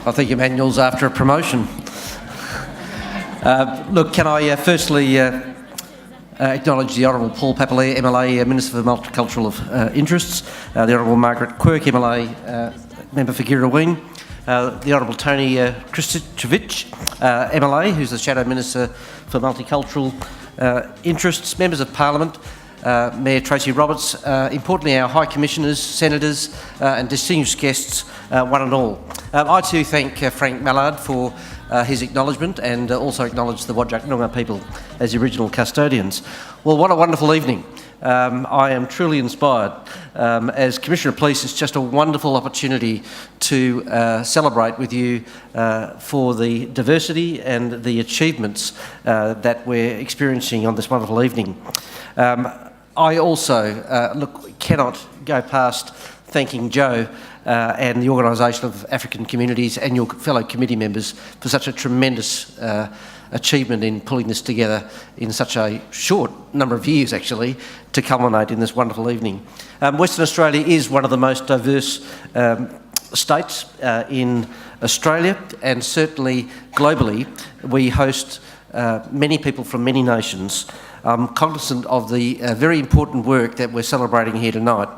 I think Emmanuel's after a promotion. Look, can I firstly acknowledge the Honourable Paul Papalier, MLA, Minister for Multicultural Interests, the Honourable Margaret Quirk, MLA, Member for Girraween, the Honourable Tony Krsticevic, MLA, who's the Shadow Minister for Multicultural Interests, Members of Parliament, Mayor Tracy Roberts, importantly our High Commissioners, Senators and distinguished guests, one and all. I too thank Frank Mallard for his acknowledgement and also acknowledge the Whadjuk Noongar people as the original custodians. Well, what a wonderful evening. I am truly inspired. As Commissioner of Police, it's just a wonderful opportunity to celebrate with you for the diversity and the achievements that we're experiencing on this wonderful evening. I also cannot go past thanking Joe and the Organisation of African Communities and your fellow committee members for such a tremendous achievement in pulling this together in such a short number of years, actually, to culminate in this wonderful evening. Western Australia is one of the most diverse states in Australia, and certainly globally we host many people from many nations. I'm cognizant of the very important work that we're celebrating here tonight.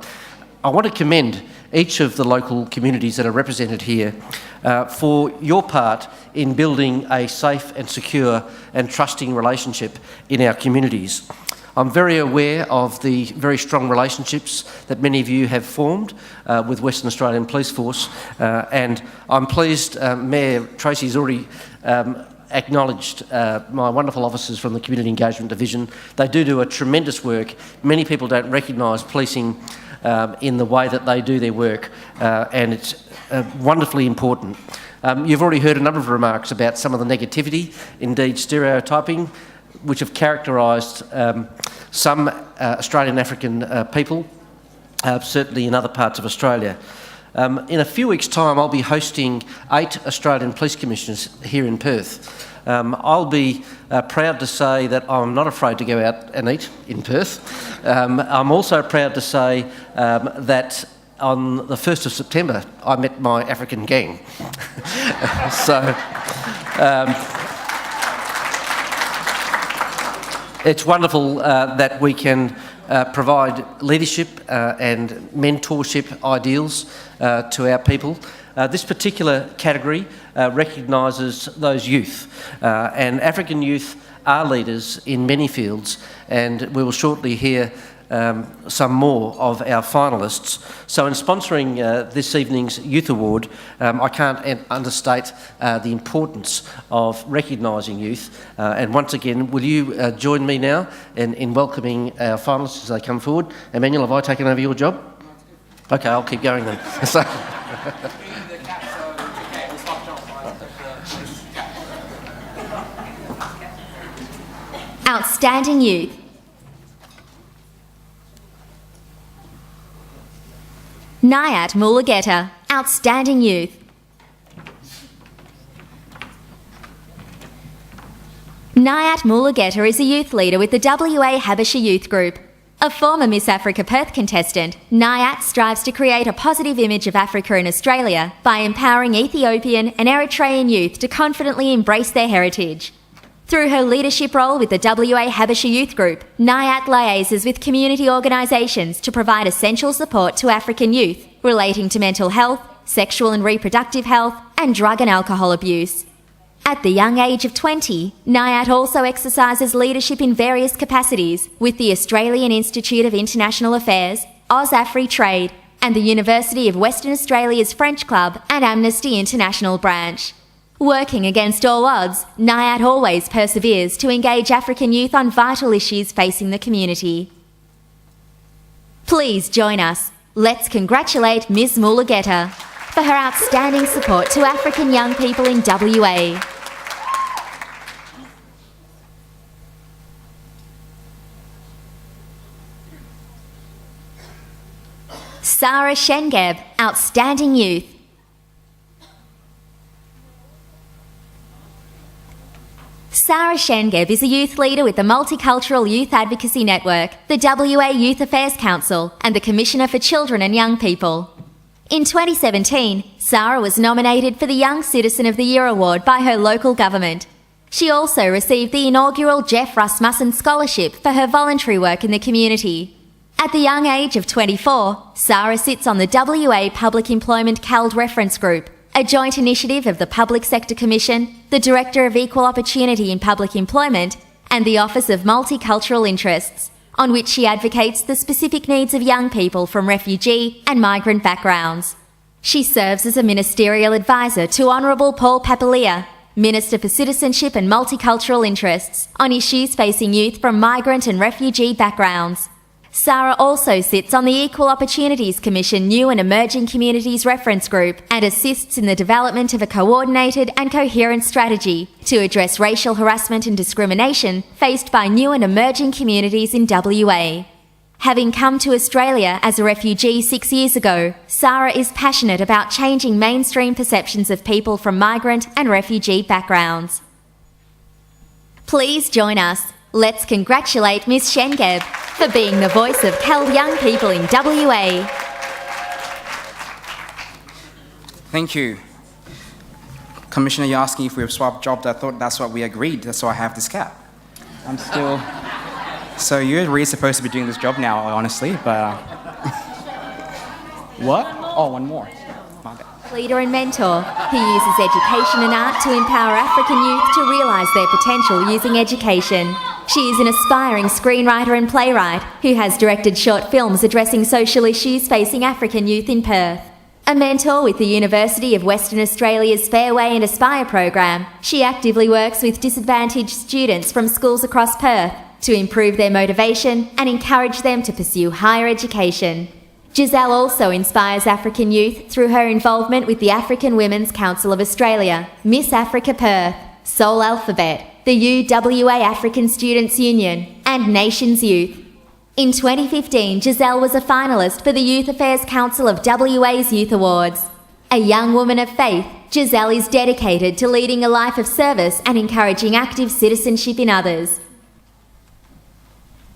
I want to commend each of the local communities that are represented here for your part in building a safe and secure and trusting relationship in our communities. I'm very aware of the very strong relationships that many of you have formed with Western Australian Police Force, and I'm pleased Mayor Tracy's already acknowledged my wonderful officers from the Community Engagement Division. They do a tremendous work. Many people don't recognise policing in the way that they do their work, and it's wonderfully important. You've already heard a number of remarks about some of the negativity, indeed stereotyping, which have characterised some Australian African people, certainly in other parts of Australia. In a few weeks' time, I'll be hosting 8 Australian Police Commissioners here in Perth. I'll be proud to say that I'm not afraid to go out and eat in Perth. I'm also proud to say that on the 1st of September, I met my African gang. It's wonderful that we can provide leadership and mentorship ideals to our people. This particular category recognises those youth, and African youth are leaders in many fields, and we will shortly hear some more of our finalists. So in sponsoring this evening's Youth Award, I can't understate the importance of recognising youth. And once again, will you join me now in welcoming our finalists as they come forward? Emmanuel, have I taken over your job? Okay, I'll keep going then. Outstanding Youth. Nayat Mulugeta, Outstanding Youth. Nayat Mulugeta is a youth leader with the WA Habesha Youth Group. A former Miss Africa Perth contestant, Nayat strives to create a positive image of Africa in Australia by empowering Ethiopian and Eritrean youth to confidently embrace their heritage. Through her leadership role with the WA Habesha Youth Group, Nayat liaises with community organisations to provide essential support to African youth relating to mental health, sexual and reproductive health, and drug and alcohol abuse. At the young age of 20, Nayat also exercises leadership in various capacities with the Australian Institute of International Affairs, AusAfri Trade, and the University of Western Australia's French Club and Amnesty International branch. Working against all odds, Nayat always perseveres to engage African youth on vital issues facing the community. Please join us. Let's congratulate Ms. Mulugeta for her outstanding support to African young people in WA. Sarah Shengeb, Outstanding Youth. Sarah Shengeb is a youth leader with the Multicultural Youth Advocacy Network, the WA Youth Affairs Council, and the Commissioner for Children and Young People. In 2017, Sarah was nominated for the Young Citizen of the Year award by her local government. She also received the inaugural Jeff Rasmussen Scholarship for her voluntary work in the community. At the young age of 24, Sarah sits on the WA Public Employment CALD Reference Group, a joint initiative of the Public Sector Commission, the Director of Equal Opportunity in Public Employment, and the Office of Multicultural Interests, on which she advocates the specific needs of young people from refugee and migrant backgrounds. She serves as a ministerial advisor to Honourable Paul Papalia, Minister for Citizenship and Multicultural Interests, on issues facing youth from migrant and refugee backgrounds. Sarah also sits on the Equal Opportunities Commission New and Emerging Communities Reference Group and assists in the development of a coordinated and coherent strategy to address racial harassment and discrimination faced by new and emerging communities in WA. Having come to Australia as a refugee 6 years ago, Sarah is passionate about changing mainstream perceptions of people from migrant and refugee backgrounds. Please join us. Let's congratulate Ms. Shengeb for being the voice of CAL young people in WA. Thank you. Commissioner, you're asking if we've swapped jobs. I thought that's what we agreed. That's why I have this cap. I'm still... So you're really supposed to be doing this job now, honestly, but... What? Oh, one more. Leader and mentor who uses education and art to empower African youth to realise their potential using education. She is an aspiring screenwriter and playwright who has directed short films addressing social issues facing African youth in Perth. A mentor with the University of Western Australia's Fairway and Aspire program, she actively works with disadvantaged students from schools across Perth to improve their motivation and encourage them to pursue higher education. Giselle also inspires African youth through her involvement with the African Women's Council of Australia, Miss Africa Perth, Soul Alphabet, the UWA African Students' Union, and Nations Youth. In 2015, Giselle was a finalist for the Youth Affairs Council of WA's Youth Awards. A young woman of faith, Giselle is dedicated to leading a life of service and encouraging active citizenship in others.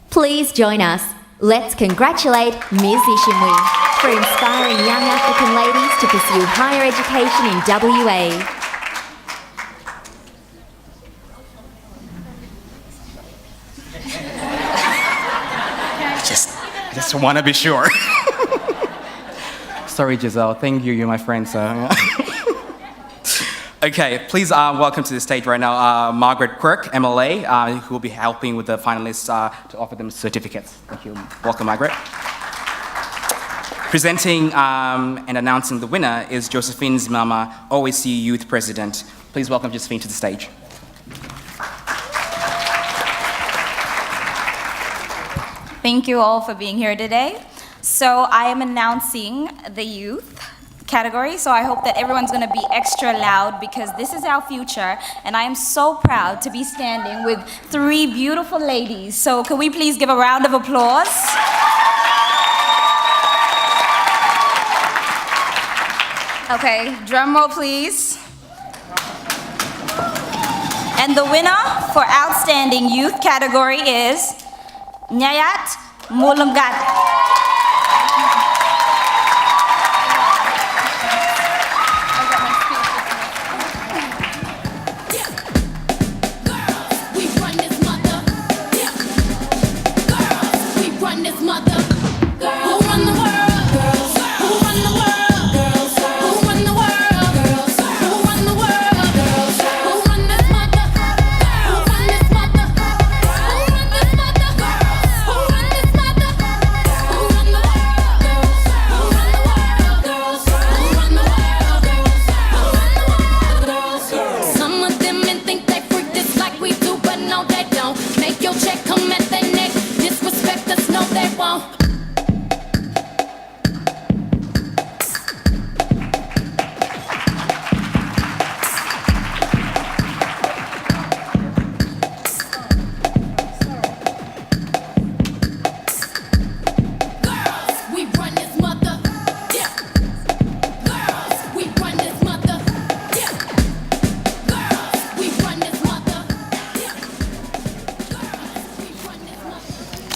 Please join us. Let's congratulate Ms. Ishimwe for inspiring young African ladies to pursue higher education in WA. I just want to be sure. Sorry, Giselle. Thank you. You're my friend, so... Okay, please welcome to the stage right now Margaret Quirk, MLA, who will be helping with the finalists to offer them certificates. Thank you. Welcome, Margaret. Presenting and announcing the winner is Josephine Zimama, OAC Youth President. Please welcome Josephine to the stage. Thank you all for being here today. So I am announcing the youth category, so I hope that everyone's going to be extra loud because this is our future, and I am so proud to be standing with three beautiful ladies. So can we please give a round of applause? Okay, drum roll please. And the winner for Outstanding Youth category is Nyayat Mulumgat.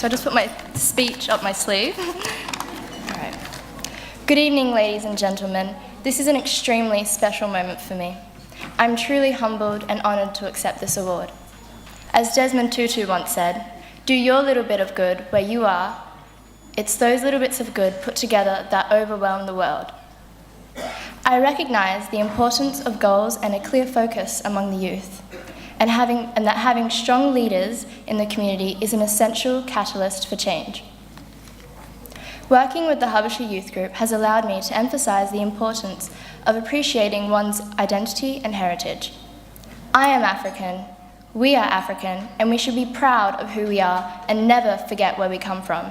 So I just put my speech up my sleeve. All right. Good evening, ladies and gentlemen. This is an extremely special moment for me. I'm truly humbled and honoured to accept this award. As Desmond Tutu once said, do your little bit of good where you are. It's those little bits of good put together that overwhelm the world. I recognise the importance of goals and a clear focus among the youth. and that having strong leaders in the community is an essential catalyst for change. Working with the Habesha Youth Group has allowed me to emphasise the importance of appreciating one's identity and heritage. I am African, we are African, and we should be proud of who we are and never forget where we come from.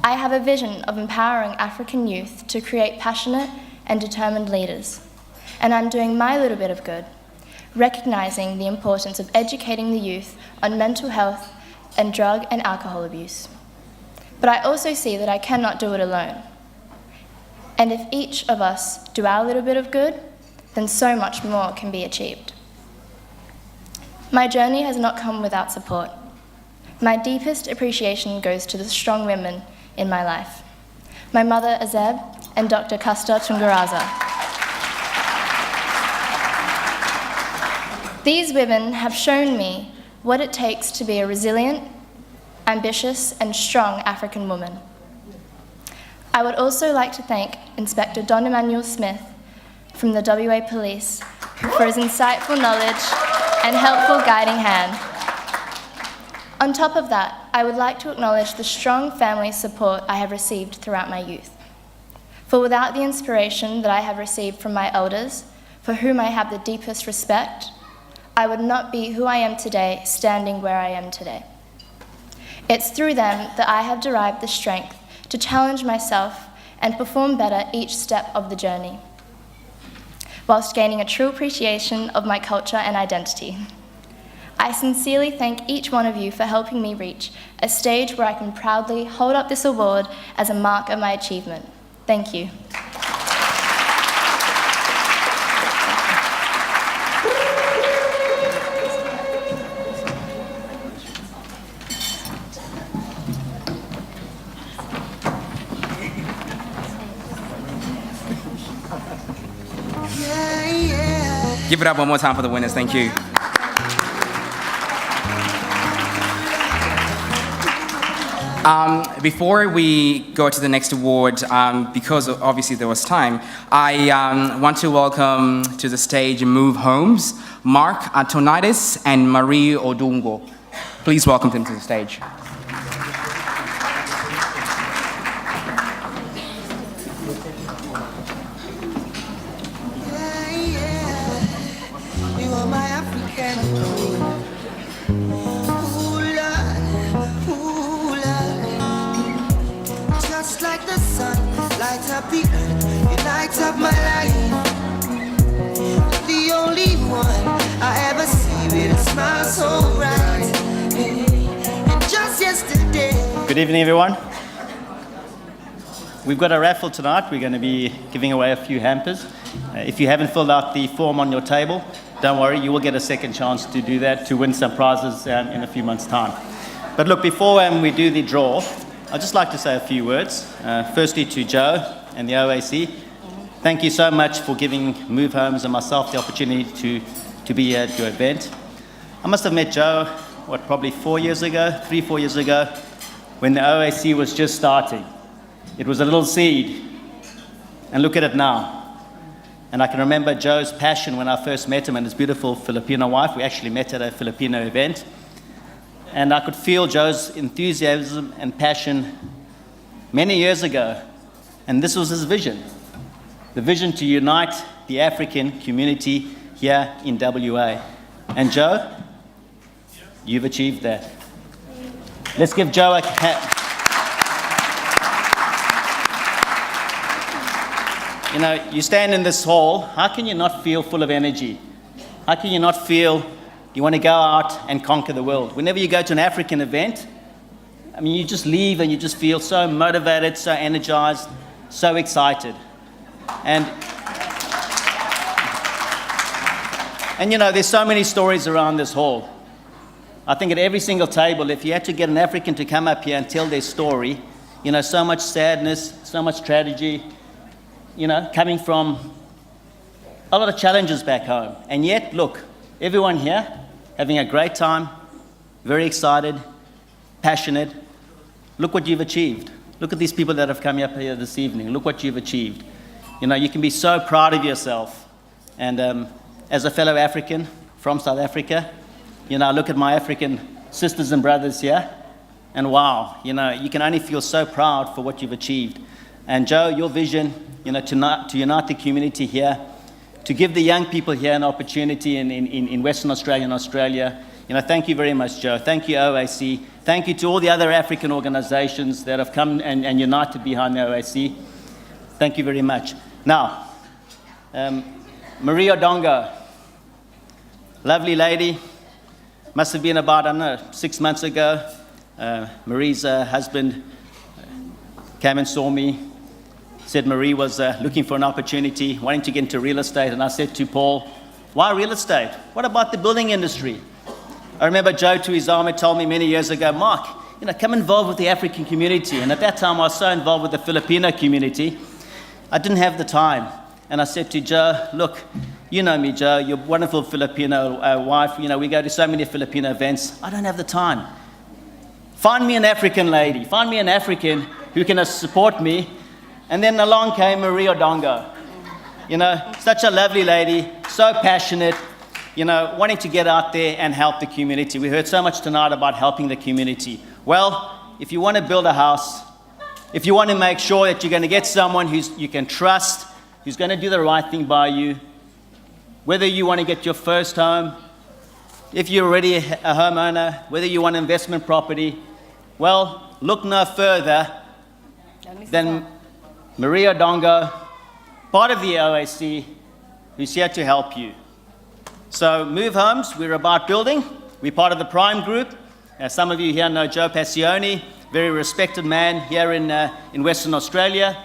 I have a vision of empowering African youth to create passionate and determined leaders, and I'm doing my little bit of good, recognising the importance of educating the youth on mental health and drug and alcohol abuse. But I also see that I cannot do it alone. And if each of us do our little bit of good, then so much more can be achieved. My journey has not come without support. My deepest appreciation goes to the strong women in my life. My mother, Azeb, and Dr. Custer Tungaraza. These women have shown me what it takes to be a resilient, ambitious, and strong African woman. I would also like to thank Inspector Don Emmanuel Smith from the WA Police for his insightful knowledge and helpful guiding hand. On top of that, I would like to acknowledge the strong family support I have received throughout my youth. For without the inspiration that I have received from my elders, for whom I have the deepest respect, I would not be who I am today, standing where I am today. It's through them that I have derived the strength to challenge myself and perform better each step of the journey, whilst gaining a true appreciation of my culture and identity. I sincerely thank each one of you for helping me reach a stage where I can proudly hold up this award as a mark of my achievement. Thank you. Give it up one more time for the winners. Thank you. Before we go to the next award, because obviously there was time, I want to welcome to the stage Move Homes, Mark Antonides and Marie Odungo. Please welcome them to the stage. Good evening, everyone. We've got a raffle tonight. We're going to be giving away a few hampers. If you haven't filled out the form on your table, don't worry, you will get a second chance to do that, to win some prizes in a few months' time. But look, before we do the draw, I'd just like to say a few words. Firstly, to Joe and the OAC, thank you so much for giving Move Homes and myself the opportunity to be at your event. I must have met Joe, probably 4 years ago, 3-4 years ago, when the OAC was just starting. It was a little seed, and look at it now. And I can remember Joe's passion when I first met him and his beautiful Filipino wife. We actually met at a Filipino event. And I could feel Joe's enthusiasm and passion many years ago. And this was his vision. The vision to unite the African community here in WA. And Joe, you've achieved that. Let's give Joe a hand. You know, you stand in this hall, how can you not feel full of energy? How can you not feel you want to go out and conquer the world? Whenever you go to an African event, I mean, you just leave and you just feel so motivated, so energized, so excited. And you know, there's so many stories around this hall. I think at every single table, if you had to get an African to come up here and tell their story, you know, so much sadness, so much tragedy, you know, coming from a lot of challenges back home. And yet, look, everyone here having a great time, very excited, passionate. Look what you've achieved. Look at these people that have come up here this evening. Look what you've achieved. You know, you can be so proud of yourself. And as a fellow African, from South Africa. You know, I look at my African sisters and brothers here, and wow, you know, you can only feel so proud for what you've achieved. And Joe, your vision, you know, to unite the community here, to give the young people here an opportunity in Western Australia and Australia. You know, thank you very much, Joe. Thank you, OAC. Thank you to all the other African organizations that have come and united behind the OAC. Thank you very much. Now, Marie Odongo, lovely lady, must have been about, I don't know, 6 months ago. Marie's husband came and saw me, said Marie was looking for an opportunity, wanting to get into real estate, and I said to Paul, why real estate? What about the building industry? I remember Joe Tuizame told me many years ago, Mark, you know, come involved with the African community. And at that time, I was so involved with the Filipino community, I didn't have the time. And I said to Joe, look, you know me, Joe, you're a wonderful Filipino wife. You know, we go to so many Filipino events. I don't have the time. Find me an African lady. Find me an African who can support me. And then along came Marie Odongo. You know, such a lovely lady, so passionate, you know, wanting to get out there and help the community. We heard so much tonight about helping the community. Well, if you want to build a house, if you want to make sure that you're going to get someone you can trust, who's going to do the right thing by you, whether you want to get your first home, if you're already a homeowner, whether you want investment property, well, look no further than Marie Odongo, part of the OAC, who's here to help you. So Move Homes, we're about building. We're part of the Prime Group. Some of you here know Joe Passione, very respected man here in Western Australia,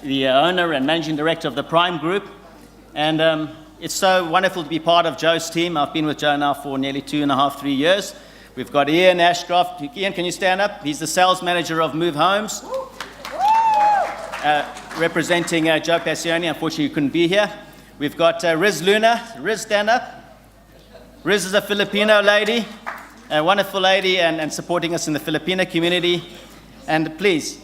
the owner and managing director of the Prime Group. And it's so wonderful to be part of Joe's team. I've been with Joe now for nearly 2.5, 3 years. We've got Ian Ashcroft. Ian, can you stand up? He's the sales manager of Move Homes, representing Joe Passione. Unfortunately, he couldn't be here. We've got Riz Luna. Riz, stand up. Riz is a Filipino lady, a wonderful lady, and supporting us in the Filipino community. And please,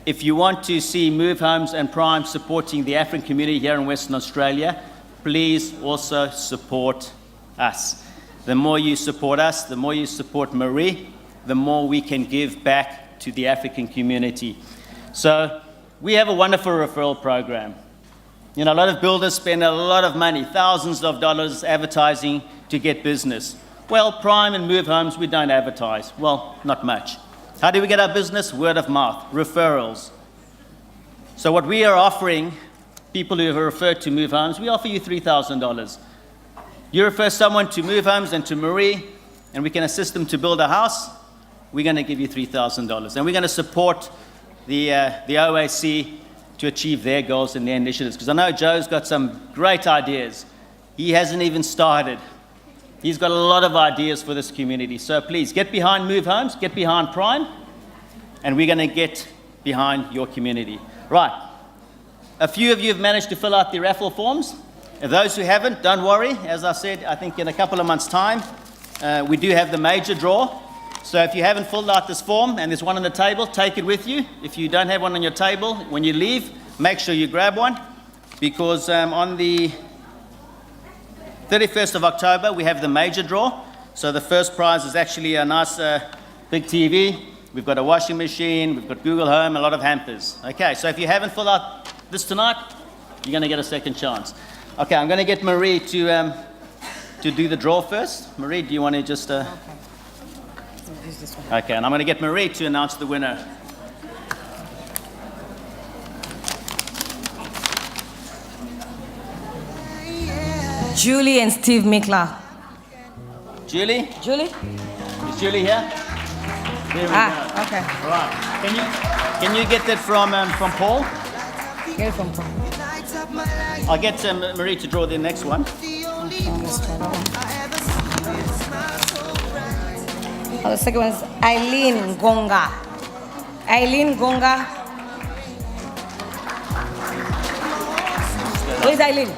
if you want to see Move Homes and Prime supporting the African community here in Western Australia, please also support us. The more you support us, the more you support Marie, the more we can give back to the African community. So we have a wonderful referral program. You know, a lot of builders spend a lot of money, thousands of dollars advertising to get business. Well, Prime and Move Homes, we don't advertise. Well, not much. How do we get our business? Word of mouth, referrals. So what we are offering people who have referred to Move Homes, we offer you $3,000. You refer someone to Move Homes and to Marie, and we can assist them to build a house, we're going to give you $3,000. And we're going to support the OAC to achieve their goals and their initiatives. Because I know Joe's got some great ideas. He hasn't even started. He's got a lot of ideas for this community. So please, get behind Move Homes, get behind Prime, and we're going to get behind your community. Right. A few of you have managed to fill out the raffle forms. And those who haven't, don't worry. As I said, I think in a couple of months' time, we do have the major draw. So if you haven't filled out this form, and there's one on the table, take it with you. If you don't have one on your table, when you leave, make sure you grab one. Because on the 31st of October, we have the major draw. So the first prize is actually a nice big TV. We've got a washing machine, we've got Google Home, a lot of hampers. Okay, so if you haven't filled out this tonight, you're going to get a second chance. Okay, I'm going to get Marie to do the draw first. Marie, do you want to just... Okay, and I'm going to get Marie to announce the winner. Julie and Steve Mikla. Julie? Julie? Is Julie here? There we go. Okay. All right. Can you get that from Paul? Get it from Paul. I'll get Marie to draw the next one. Oh, the second one is Eileen Gonga. Eileen Gonga. Where is Eileen?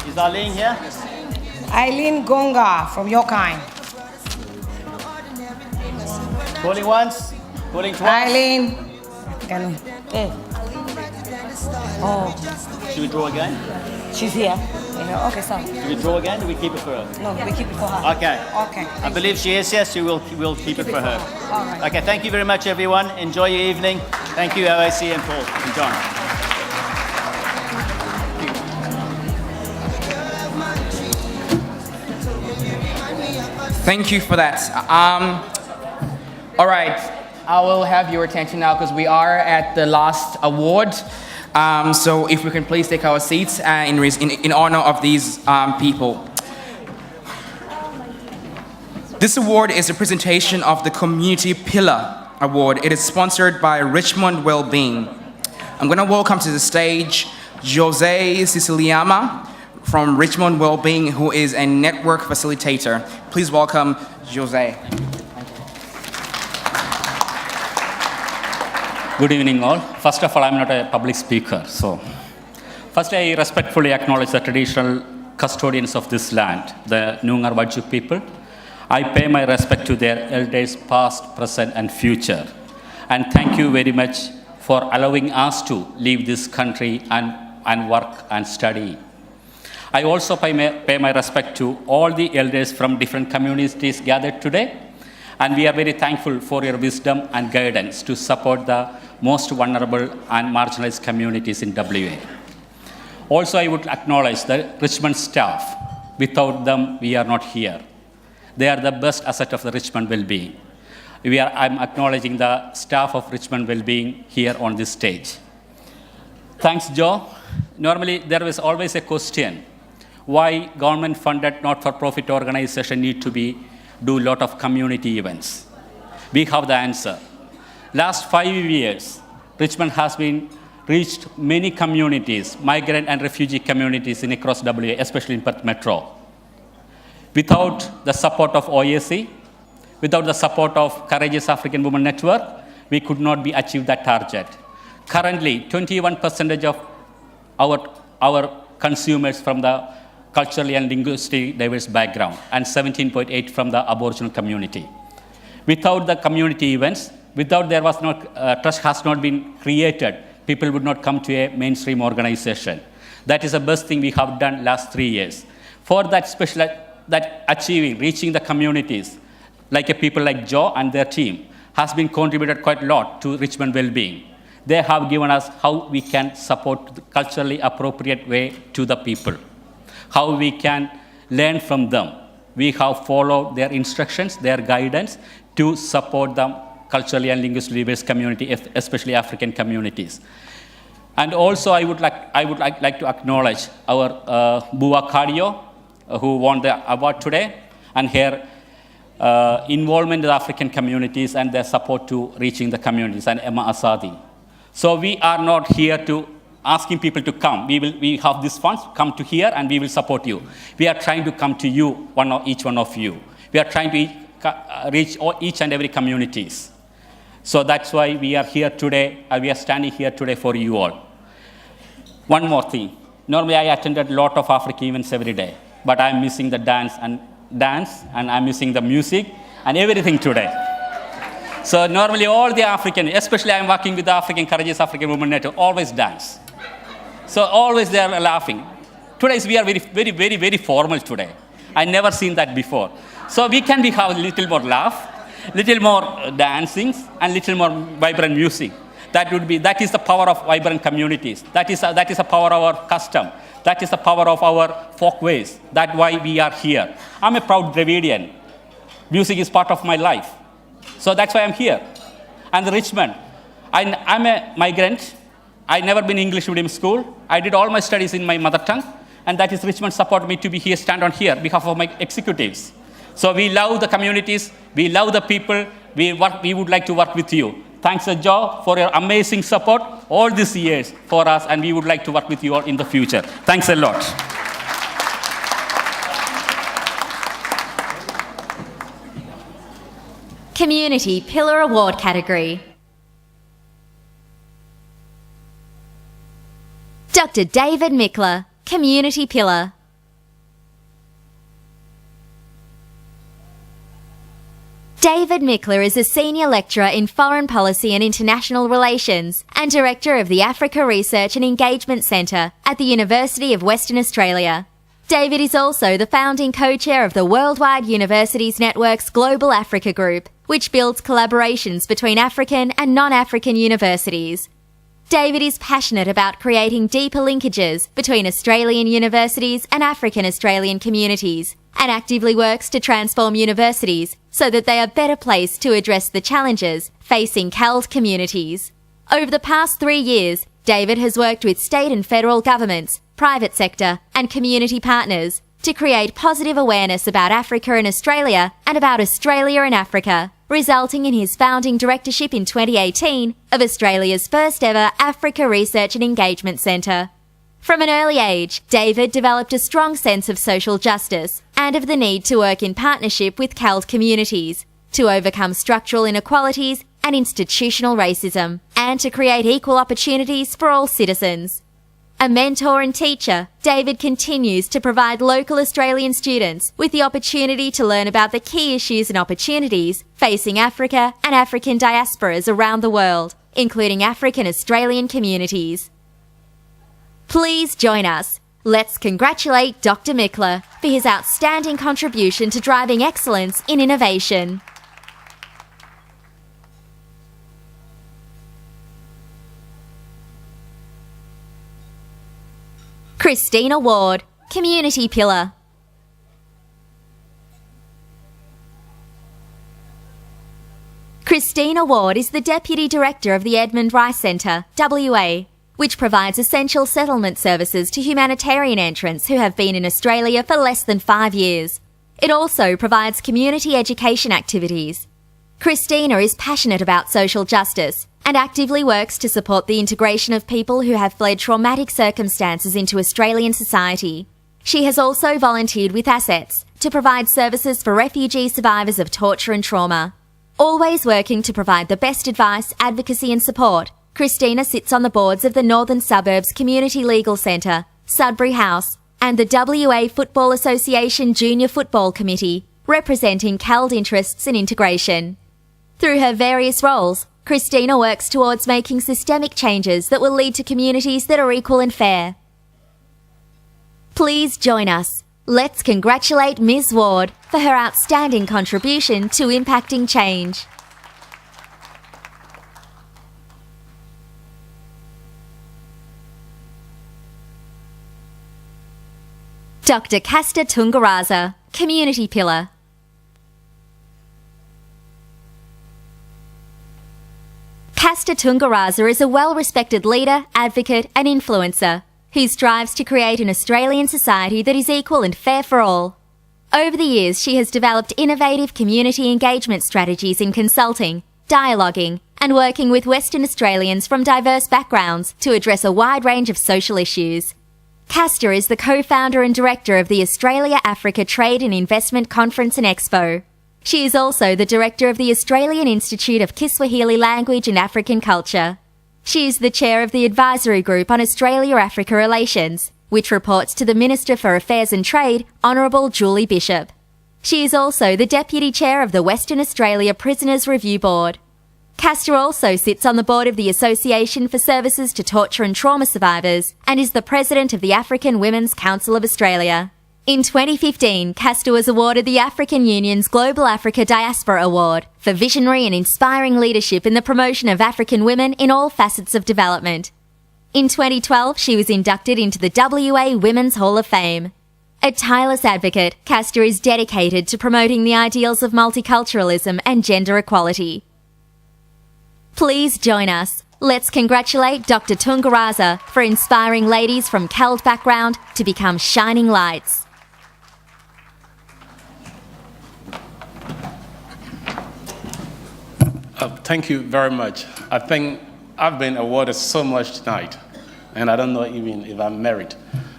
Is Eileen here? Eileen Gonga from your kind. Calling once, calling twice. Eileen. Hey. Oh, Should we draw again? she's here. Yeah, okay, so. Do we draw again? Do we keep it for her? No, we keep it for her. Okay. Okay. I believe she is, yes, so we'll keep it for her. All right. Okay, thank you very much, everyone. Enjoy your evening. Thank you, OAC and Paul and John. Thank you for that. All right, I will have your attention now because we are at the last award. So if we can please take our seats in honor of these people. This award is a presentation of the Community Pillar Award. It is sponsored by Richmond Wellbeing. I'm going to welcome to the stage Jose Siciliama from Richmond Wellbeing, who is a network facilitator. Please welcome Jose. Good evening all. First of all, I'm not a public speaker. So first I respectfully acknowledge the traditional custodians of this land, the Noongar Whadjuk people. I pay my respect to their elders past, present and future. And thank you very much for allowing us to leave this country and work and study. I also pay my respect to all the elders from different communities gathered today. And we are very thankful for your wisdom and guidance to support the most vulnerable and marginalized communities in WA. Also, I would acknowledge the Richmond staff. Without them, we are not here. They are the best asset of the Richmond Wellbeing. I'm acknowledging the staff of Richmond Wellbeing here on this stage. Thanks, Joe. Normally, there is always a question, why government-funded not-for-profit organization need to do a lot of community events? We have the answer. Last 5 years, Richmond has reached many communities, migrant and refugee communities across WA, especially in Perth Metro. Without the support of OAC, without the support of Courageous African Women Network, we could not achieve that target. Currently, 21% of our consumers from the culturally and linguistically diverse background, and 17.8% from the Aboriginal community. Without the community events, trust has not been created, people would not come to a mainstream organization. That is the best thing we have done last 3 years. For reaching the communities, people like Joe and their team, has been contributed quite a lot to Richmond Wellbeing. They have given us how we can support the culturally appropriate way to the people, how we can learn from them. We have followed their instructions, their guidance to support the culturally and linguistically diverse community, especially African communities. And also, I would like to acknowledge our WAACA, who won the award today, and her involvement in the African communities and their support to reaching the communities, and Emma Asadi. So we are not here to asking people to come. We have these funds, come to here and we will support you. We are trying to come to you, each one of you. We are trying to reach each and every communities. So that's why we are here today, we are standing here today for you all. One more thing. Normally I attended a lot of African events every day, but I'm missing the dance and I'm missing the music and everything today. So normally all the African, especially I'm working with the Courageous African Women Network, always dance. So always they are laughing. Today we are very formal today. I never seen that before. So we can have a little more laugh, little more dancing, and little more vibrant music. That is the power of vibrant communities. That is the power of our custom. That is the power of our folkways. That's why we are here. I'm a proud Dravidian. Music is part of my life. So that's why I'm here. And Richmond, I'm a migrant. I never been English medium school. I did all my studies in my mother tongue. And that is Richmond support me to be here, stand on here, behalf of my executives. So we love the communities. We love the people. We would like to work with you. Thanks, Joe, for your amazing support all these years for us, and we would like to work with you all in the future. Thanks a lot. Community Pillar Award category. Dr. David Mickler, Community Pillar. David Mickler is a senior lecturer in foreign policy and international relations and director of the Africa Research and Engagement Centre at the University of Western Australia. David is also the founding co-chair of the Worldwide Universities Network's Global Africa Group, which builds collaborations between African and non-African universities. David is passionate about creating deeper linkages between Australian universities and African Australian communities, and actively works to transform universities so that they are better placed to address the challenges facing CALD communities. Over the past 3 years, David has worked with state and federal governments, private sector and community partners to create positive awareness about Africa and Australia and about Australia and Africa, resulting in his founding directorship in 2018 of Australia's first ever Africa Research and Engagement Centre. From an early age, David developed a strong sense of social justice and of the need to work in partnership with CALD communities to overcome structural inequalities and institutional racism, and to create equal opportunities for all citizens. A mentor and teacher, David continues to provide local Australian students with the opportunity to learn about the key issues and opportunities facing Africa and African diasporas around the world, including African Australian communities. Please join us. Let's congratulate Dr. Mickler for his outstanding contribution to driving excellence in innovation. Christina Ward, Community Pillar. Christina Ward is the Deputy Director of the Edmund Rice Centre, WA, which provides essential settlement services to humanitarian entrants who have been in Australia for less than 5 years. It also provides community education activities. Christina is passionate about social justice and actively works to support the integration of people who have fled traumatic circumstances into Australian society. She has also volunteered with Assets to provide services for refugee survivors of torture and trauma. Always working to provide the best advice, advocacy and support, Christina sits on the boards of the Northern Suburbs Community Legal Centre, Sudbury House, and the WA Football Association Junior Football Committee, representing CALD interests and integration. Through her various roles, Christina works towards making systemic changes that will lead to communities that are equal and fair. Please join us. Let's congratulate Ms. Ward for her outstanding contribution to impacting change. Dr. Casta Tungaraza, Community Pillar. Casta Tungaraza is a well-respected leader, advocate and influencer who strives to create an Australian society that is equal and fair for all. Over the years, she has developed innovative community engagement strategies in consulting, dialoguing and working with Western Australians from diverse backgrounds to address a wide range of social issues. Casta is the co-founder and director of the Australia-Africa Trade and Investment Conference and Expo. She is also the director of the Australian Institute of Kiswahili Language and African Culture. She is the chair of the Advisory Group on Australia-Africa Relations, which reports to the Minister for Affairs and Trade, Honourable Julie Bishop. She is also the deputy chair of the Western Australia Prisoners Review Board. Casta also sits on the board of the Association for Services to Torture and Trauma Survivors and is the president of the African Women's Council of Australia. In 2015, Casta was awarded the African Union's Global Africa Diaspora Award for visionary and inspiring leadership in the promotion of African women in all facets of development. In 2012, she was inducted into the WA Women's Hall of Fame. A tireless advocate, Casta is dedicated to promoting the ideals of multiculturalism and gender equality. Please join us. Let's congratulate Dr. Tungaraza for inspiring ladies from CALD background to become shining lights. Thank you very much. I think I've been awarded so much tonight, and I don't know even if I'm married.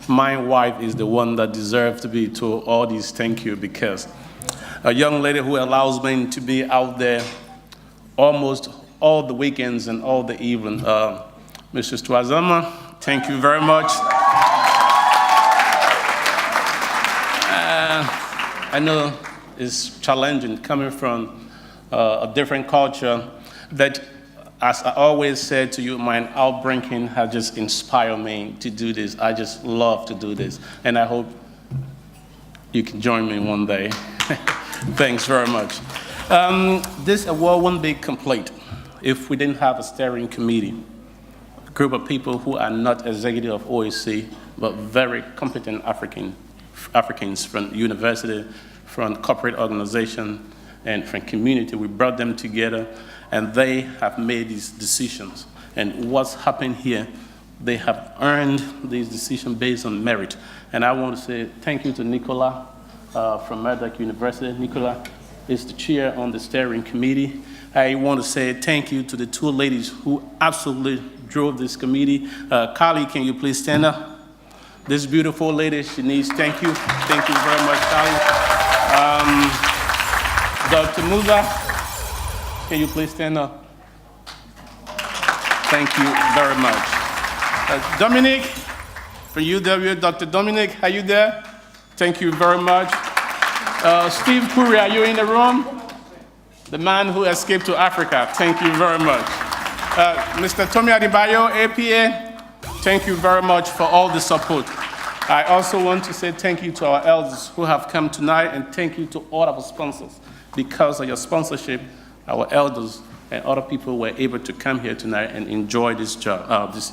My wife is the one that deserves to be told all these thank you, because a young lady who allows me to be out there almost all the weekends and all the evening. Mrs. Twazama, thank you very much. I know it's challenging coming from a different culture that, as I always said to you, my outbreaking has just inspired me to do this. I just love to do this, and I hope you can join me one day. Thanks very much. This award wouldn't be complete if we didn't have a steering committee, a group of people who are not executive of OAC, but very competent Africans from university, from corporate organization, and from community. We brought them together, and they have made these decisions. And what's happened here, they have earned these decisions based on merit. And I want to say thank you to Nicola from Murdoch University. Nicola is the chair on the steering committee. I want to say thank you to the two ladies who absolutely drove this committee. Carly, can you please stand up? This beautiful lady, Shanice, thank you. Thank you very much, Carly. Dr. Musa, can you please stand up? Thank you very much. Dominic, from UW, Dr. Dominic, are you there? Thank you very much. Steve Puri, are you in the room? The man who escaped to Africa, thank you very much. Mr. Tomi Adebayo, APA, thank you very much for all the support. I also want to say thank you to our elders who have come tonight, and thank you to all our sponsors. Because of your sponsorship, our elders and other people were able to come here tonight and enjoy this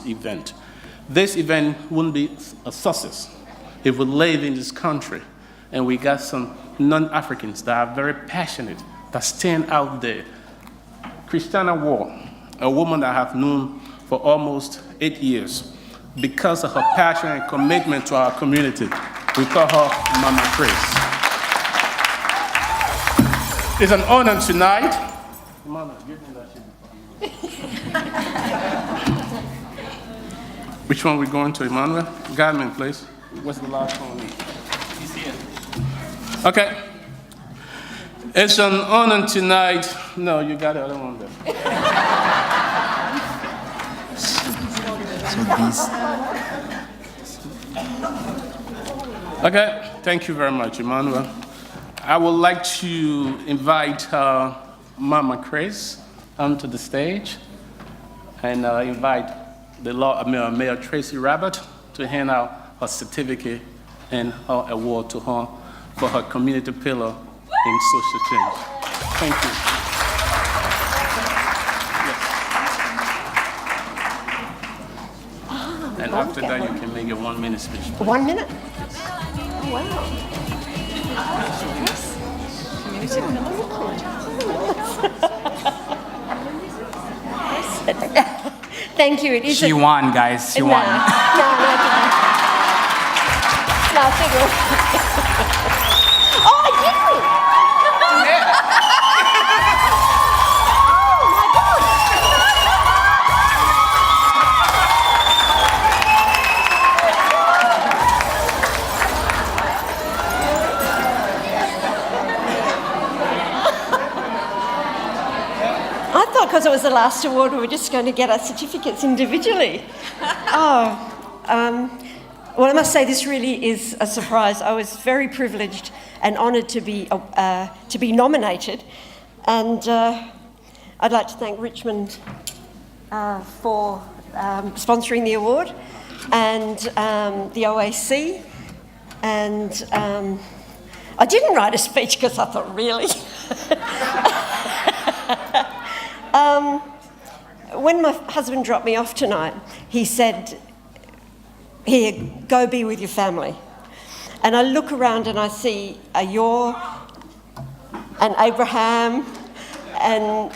event. This event wouldn't be a success if we live in this country and we got some non-Africans that are very passionate, that stand out there. Christiana Ward, a woman that I have known for almost 8 years, because of her passion and commitment to our community, we call her Mama Chris. It's an honor tonight. Which one are we going to, Emmanuel? Godman, please. What's the last one? He's here. Okay. It's an honor tonight. No, you got the other one there. Okay, thank you very much, Emmanuel. I would like to invite Mama Chris onto the stage and invite the Mayor Tracy Rabbit to hand out her certificate and her award to her for her community pillar in social change. Thank you. And after that, you can make a 1-minute speech. 1 minute? Oh, wow. Thank you. It is she won, guys. She won. No, figure. Oh, I did it! Oh, my God. I thought because it was the last award, we were just going to get our certificates individually. Well, I must say this really is a surprise. I was very privileged and honoured to be nominated, and I'd like to thank Richmond for sponsoring the award, and the OAC, and I didn't write a speech because I thought, really? When my husband dropped me off tonight, he said, "Here, go be with your family." And I look around and I see Ayor and Abraham and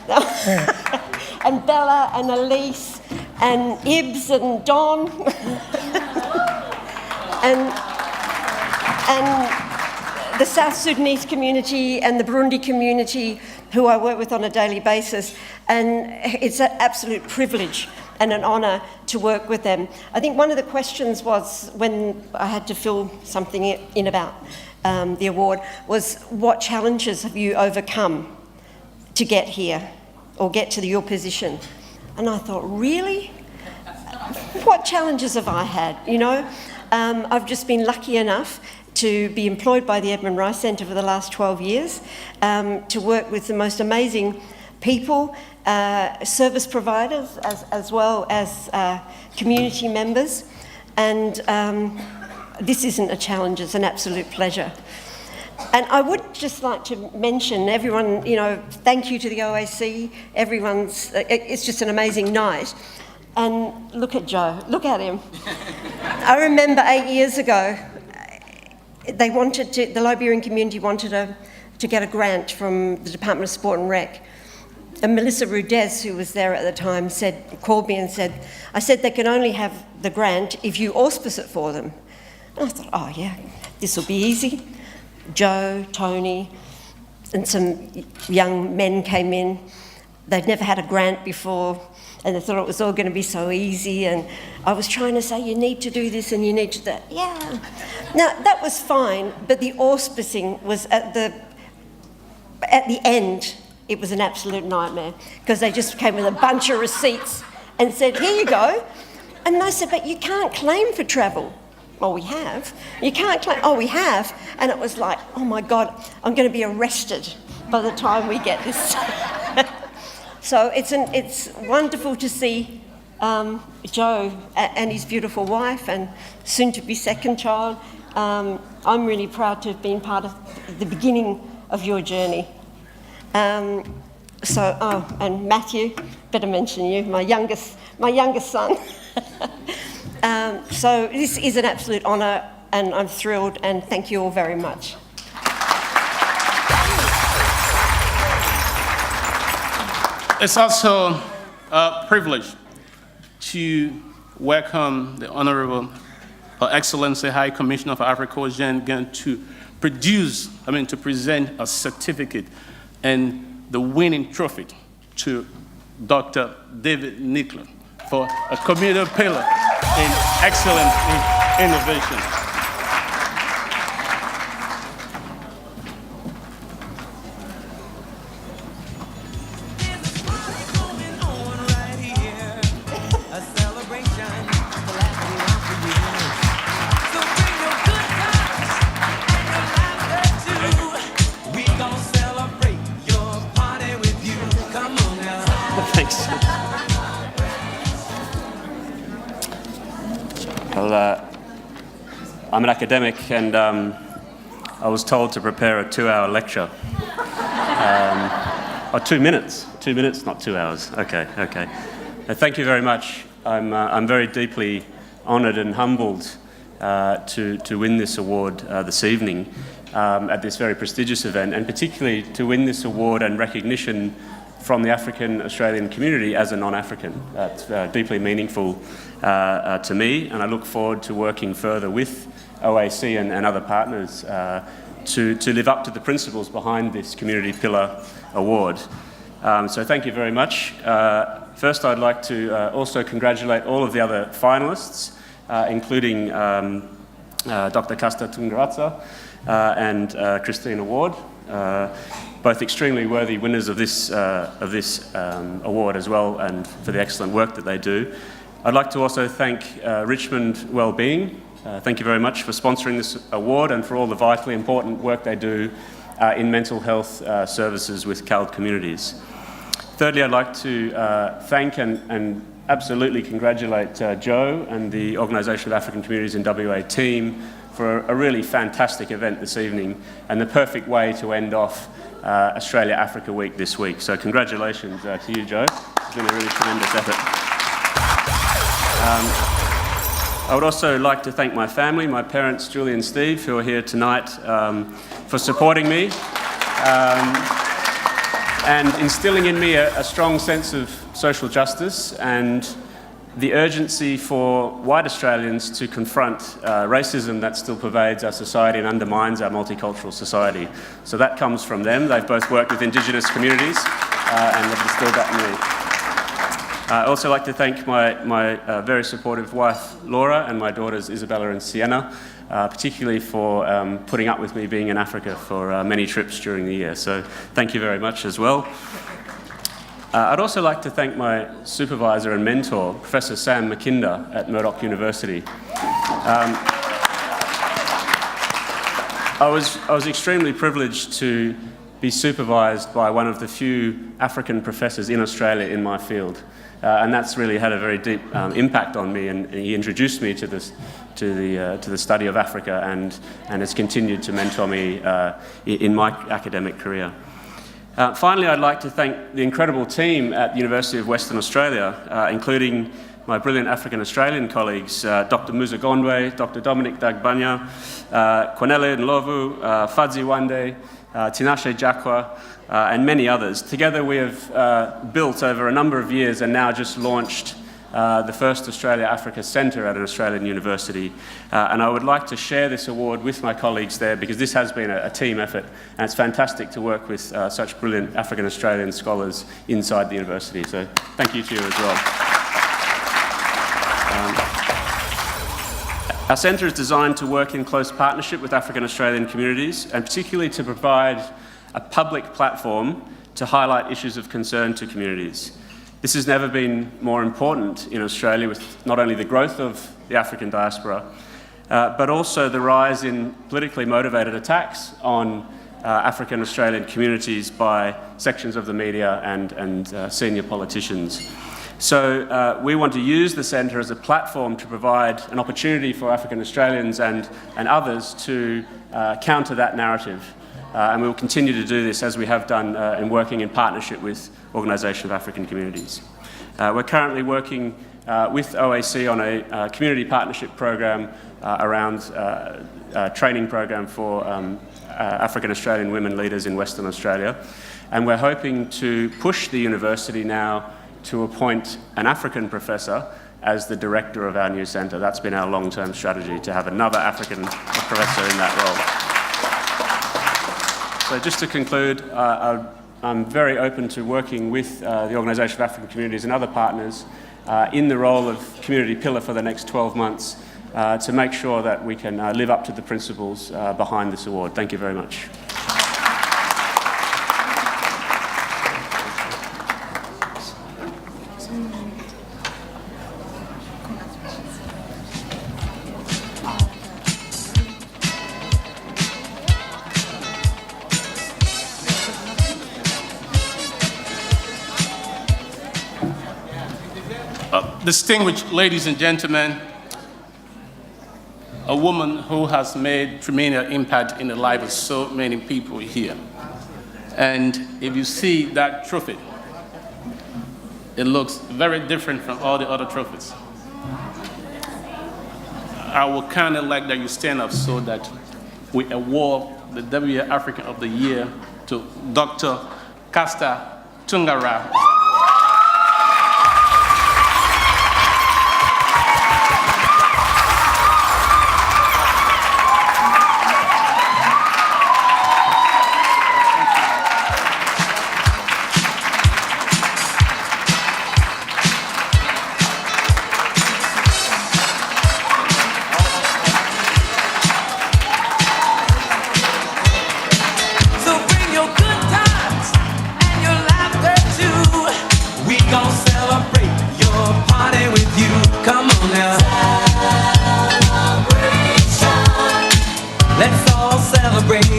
and Bella and Elise and Ibs and Don and the South Sudanese community and the Burundi community who I work with on a daily basis, and it's an absolute privilege and an honour to work with them. I think one of the questions was, when I had to fill something in about the award, was what challenges have you overcome to get here or get to your position? And I thought, really? What challenges have I had? You know, I've just been lucky enough to be employed by the Edmund Rice Centre for the last 12 years, to work with the most amazing people, service providers, as well as community members. And this isn't a challenge, it's an absolute pleasure. And I would just like to mention everyone, thank you to the OAC. It's just an amazing night. And look at Joe, look at him. I remember 8 years ago, the Liberian community wanted to get a grant from the Department of Sport and Rec. And Melissa Rudez, who was there at the time, called me and said, I said they can only have the grant if you auspice it for them. And I thought, oh yeah, this will be easy. Joe, Tony, and some young men came in. They'd never had a grant before, and they thought it was all going to be so easy. And I was trying to say, you need to do this and you need to do that. Yeah. Now, that was fine, but the auspicing was at the end, it was an absolute nightmare, because they just came with a bunch of receipts and said, here you go. And I said, but you can't claim for travel. Well, we have. You can't claim, oh, we have. And it was like, oh my God, I'm going to be arrested by the time we get this. So it's wonderful to see Joe and his beautiful wife and soon-to-be second child. I'm really proud to have been part of the beginning of your journey. And Matthew, better mention you, my youngest son. So this is an absolute honour, and I'm thrilled, and thank you all very much. It's also a privilege to welcome the Honourable Her Excellency High Commissioner for Africa again to present a certificate and the winning trophy to Dr. David Nickler for a community pillar in excellence in innovation. I'm an academic, and I was told to prepare a 2-hour lecture. Or 2 minutes. 2 minutes, not 2 hours. Okay. Thank you very much. I'm very deeply honoured and humbled to win this award this evening at this very prestigious event, and particularly to win this award and recognition from the African Australian community as a non-African. That's deeply meaningful to me, and I look forward to working further with OAC and other partners to live up to the principles behind this Community Pillar Award. So thank you very much. First, I'd like to also congratulate all of the other finalists, including Dr. Casta Tungaratsa and Christina Ward, both extremely worthy winners of this award as well, and for the excellent work that they do. I'd like to also thank Richmond Wellbeing. Thank you very much for sponsoring this award and for all the vitally important work they do in mental health services with CALD communities. Thirdly, I'd like to thank and absolutely congratulate Joe and the Organisation of African Communities in WA team for a really fantastic event this evening, and the perfect way to end off Australia Africa Week this week. So congratulations to you, Joe. It's been a really tremendous effort. I would also like to thank my family, my parents, Julie and Steve, who are here tonight, for supporting me and instilling in me a strong sense of social justice and the urgency for white Australians to confront racism that still pervades our society and undermines our multicultural society. So that comes from them. They've both worked with Indigenous communities and have instilled that in me. I'd also like to thank my very supportive wife, Laura, and my daughters, Isabella and Sienna, particularly for putting up with me being in Africa for many trips during the year. So thank you very much as well. I'd also like to thank my supervisor and mentor, Professor Sam McKinder at Murdoch University. I was extremely privileged to be supervised by one of the few African professors in Australia in my field. And that's really had a very deep impact on me, and he introduced me to the study of Africa, and has continued to mentor me in my academic career. Finally, I'd like to thank the incredible team at the University of Western Australia, including my brilliant African-Australian colleagues, Dr. Musa Gondwe, Dr. Dominic Dagbanya, Cornelia Ndlovu, Fadzi Wande, Tinashe Jakwa, and many others. Together we have built over a number of years and now just launched the first Australia-Africa Centre at an Australian university. And I would like to share this award with my colleagues there, because this has been a team effort, and it's fantastic to work with such brilliant African-Australian scholars inside the university. So thank you to you as well. Our centre is designed to work in close partnership with African-Australian communities, and particularly to provide a public platform to highlight issues of concern to communities. This has never been more important in Australia, with not only the growth of the African diaspora, but also the rise in politically motivated attacks on African-Australian communities by sections of the media and senior politicians. So we want to use the centre as a platform to provide an opportunity for African Australians and others to counter that narrative. And we will continue to do this, as we have done in working in partnership with Organisation of African Communities. We're currently working with OAC on a community partnership program around a training program for African Australian women leaders in Western Australia. And we're hoping to push the university now to appoint an African professor as the director of our new centre. That's been our long-term strategy, to have another African professor in that role. So just to conclude, I'm very open to working with the Organisation of African Communities and other partners in the role of community pillar for the next 12 months to make sure that we can live up to the principles behind this award. Thank you very much. Distinguished ladies and gentlemen, a woman who has made tremendous impact in the life of so many people here. And if you see that trophy, it looks very different from all the other trophies. I would kind of like that you stand up so that we award the WA African of the Year to Dr. Kasta Tungara.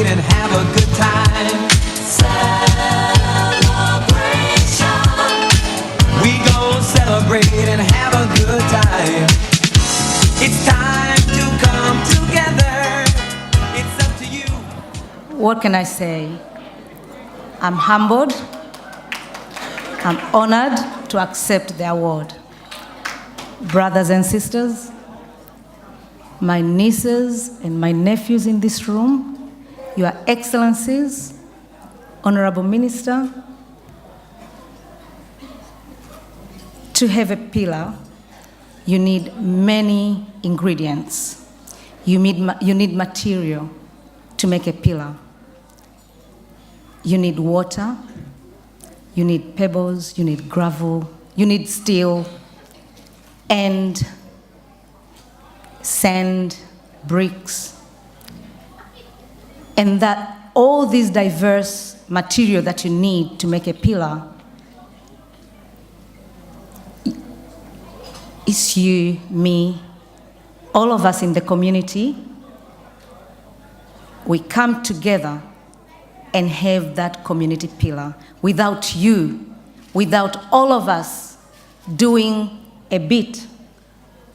And have a good time. Celebration. We gon' celebrate and have a good time. It's time to come together. It's up to you. What can I say? I'm humbled. I'm honored to accept the award. Brothers and sisters, my nieces and my nephews in this room, Your Excellencies, Honorable Minister, to have a pillar, you need many ingredients. You need material to make a pillar. You need water, you need pebbles, you need gravel, you need steel, and sand, bricks. And that all these diverse material that you need to make a pillar, it's you, me, all of us in the community we come together and have that community pillar. Without you, without all of us doing a bit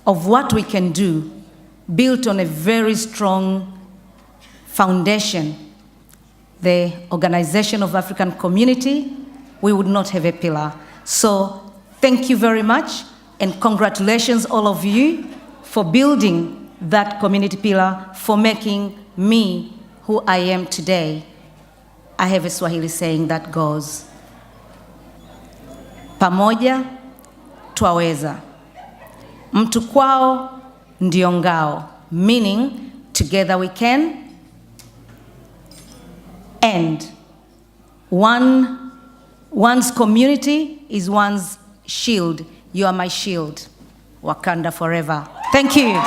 of what we can do, built on a very strong foundation, the Organization of African Community, we would not have a pillar. So thank you very much, and congratulations all of you for building that community pillar, for making me who I am today. I have a Swahili saying that goes, pamoja twaweza, mtu kwao ndio ngao, meaning together we can, and one's community is one's shield. You are my shield. Wakanda forever. Thank you.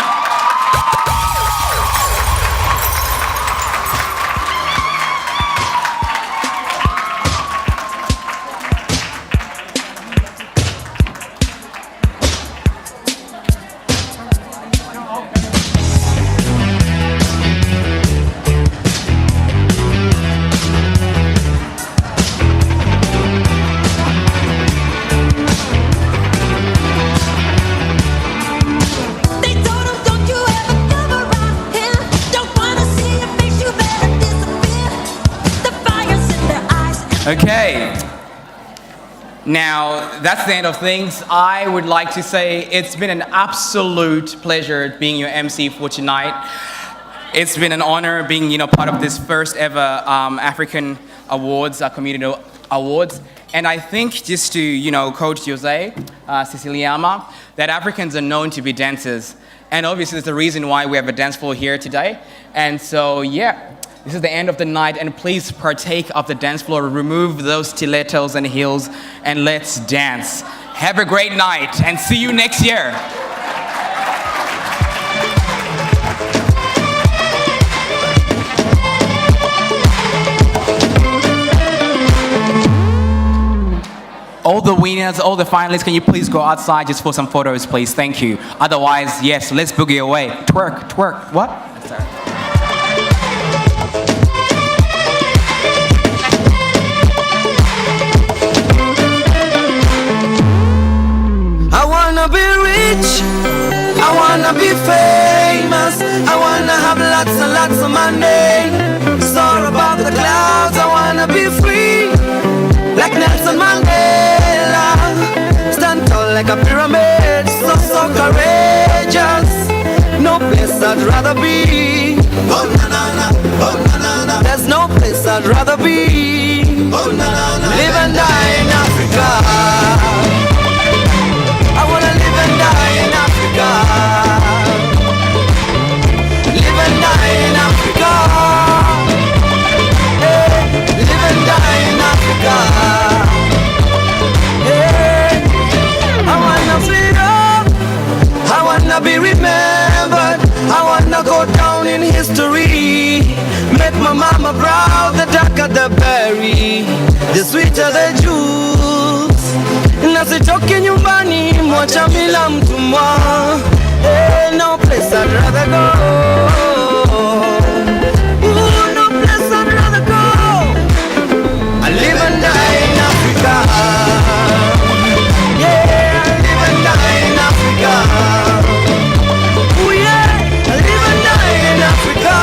Okay, now that's the end of things. I would like to say it's been an absolute pleasure being your MC for tonight. It's been an honor being, part of this first ever African Awards, Community Awards. And I think just to, Coach Jose, Siciliama, that Africans are known to be dancers. And obviously there's a reason why we have a dance floor here today. And so, yeah. This is the end of the night, and please partake of the dance floor. Remove those stilettos and heels, and let's dance. Have a great night, and see you next year. All the winners, all the finalists, can you please go outside just for some photos, please? Thank you. Otherwise, yes, let's boogie away. Twerk, twerk. What? Sorry. I wanna be rich, I wanna be famous, I wanna have lots and lots of money. Soar above the clouds, I wanna be free, like Nelson Mandela. Stand tall like a pyramid, so courageous. No place I'd rather be. Oh na na na, oh na na na. There's no place I'd rather be. Oh na na na. Live and die in Africa. I wanna live and die in Africa. Live and die in Africa. Hey, live and die in Africa. Hey, I wanna freedom. I wanna be remembered. I wanna go down in history. Make my mama proud. The darker the berry, the sweeter the juice. Nasitoke nyumbani, mwacha mila mtumwa. Hey, no place I'd rather go. Ooh, no place I'd rather go. I live and die in Africa. Yeah, I live and die in Africa. Ooh, yeah, I live and die in Africa.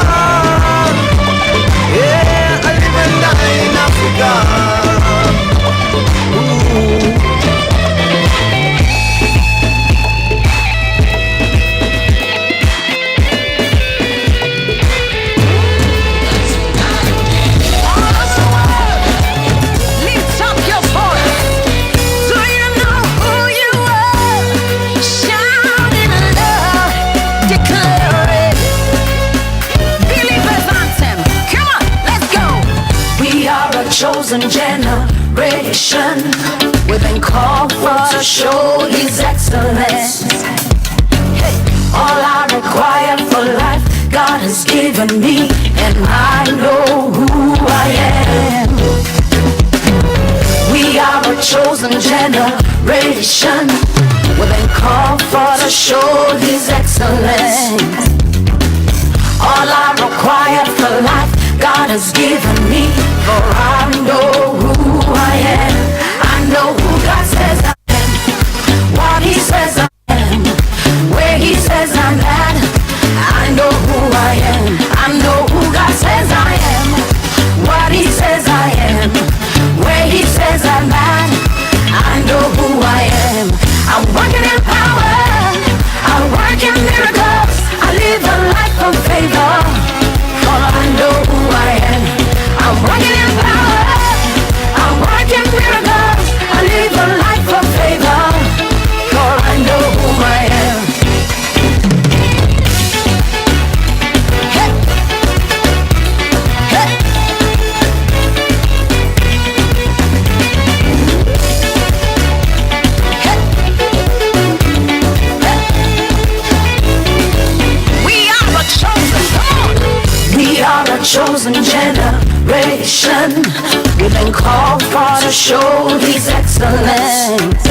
Yeah, I live and die in Africa. Ooh. Chosen generation, we've been called for to show His excellence. Hey, all I require for life, God has given me, and I know who I am. We are a chosen generation, we've been called for to show His excellence. All I require for life, has given me. For I know who I am. I know who God says I am. What He says I am. Where He says I'm at. I know who I am. I know who God says I am. What He says I am. Where He says I'm at. I know who I am. I'm working in power. I work in miracles. I live a life of favor. For I know who I am. I'm working in power. I work in miracles. I live a life of favor. For I know who I am. Hey. Hey. We are a chosen generation. We've been called for to show His excellence.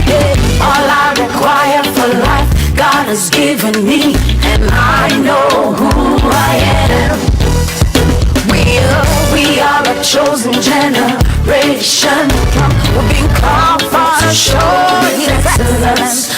Yeah. All I require for life, God has given me, and I know who I am. We are a chosen generation. We've been called for to show His excellence.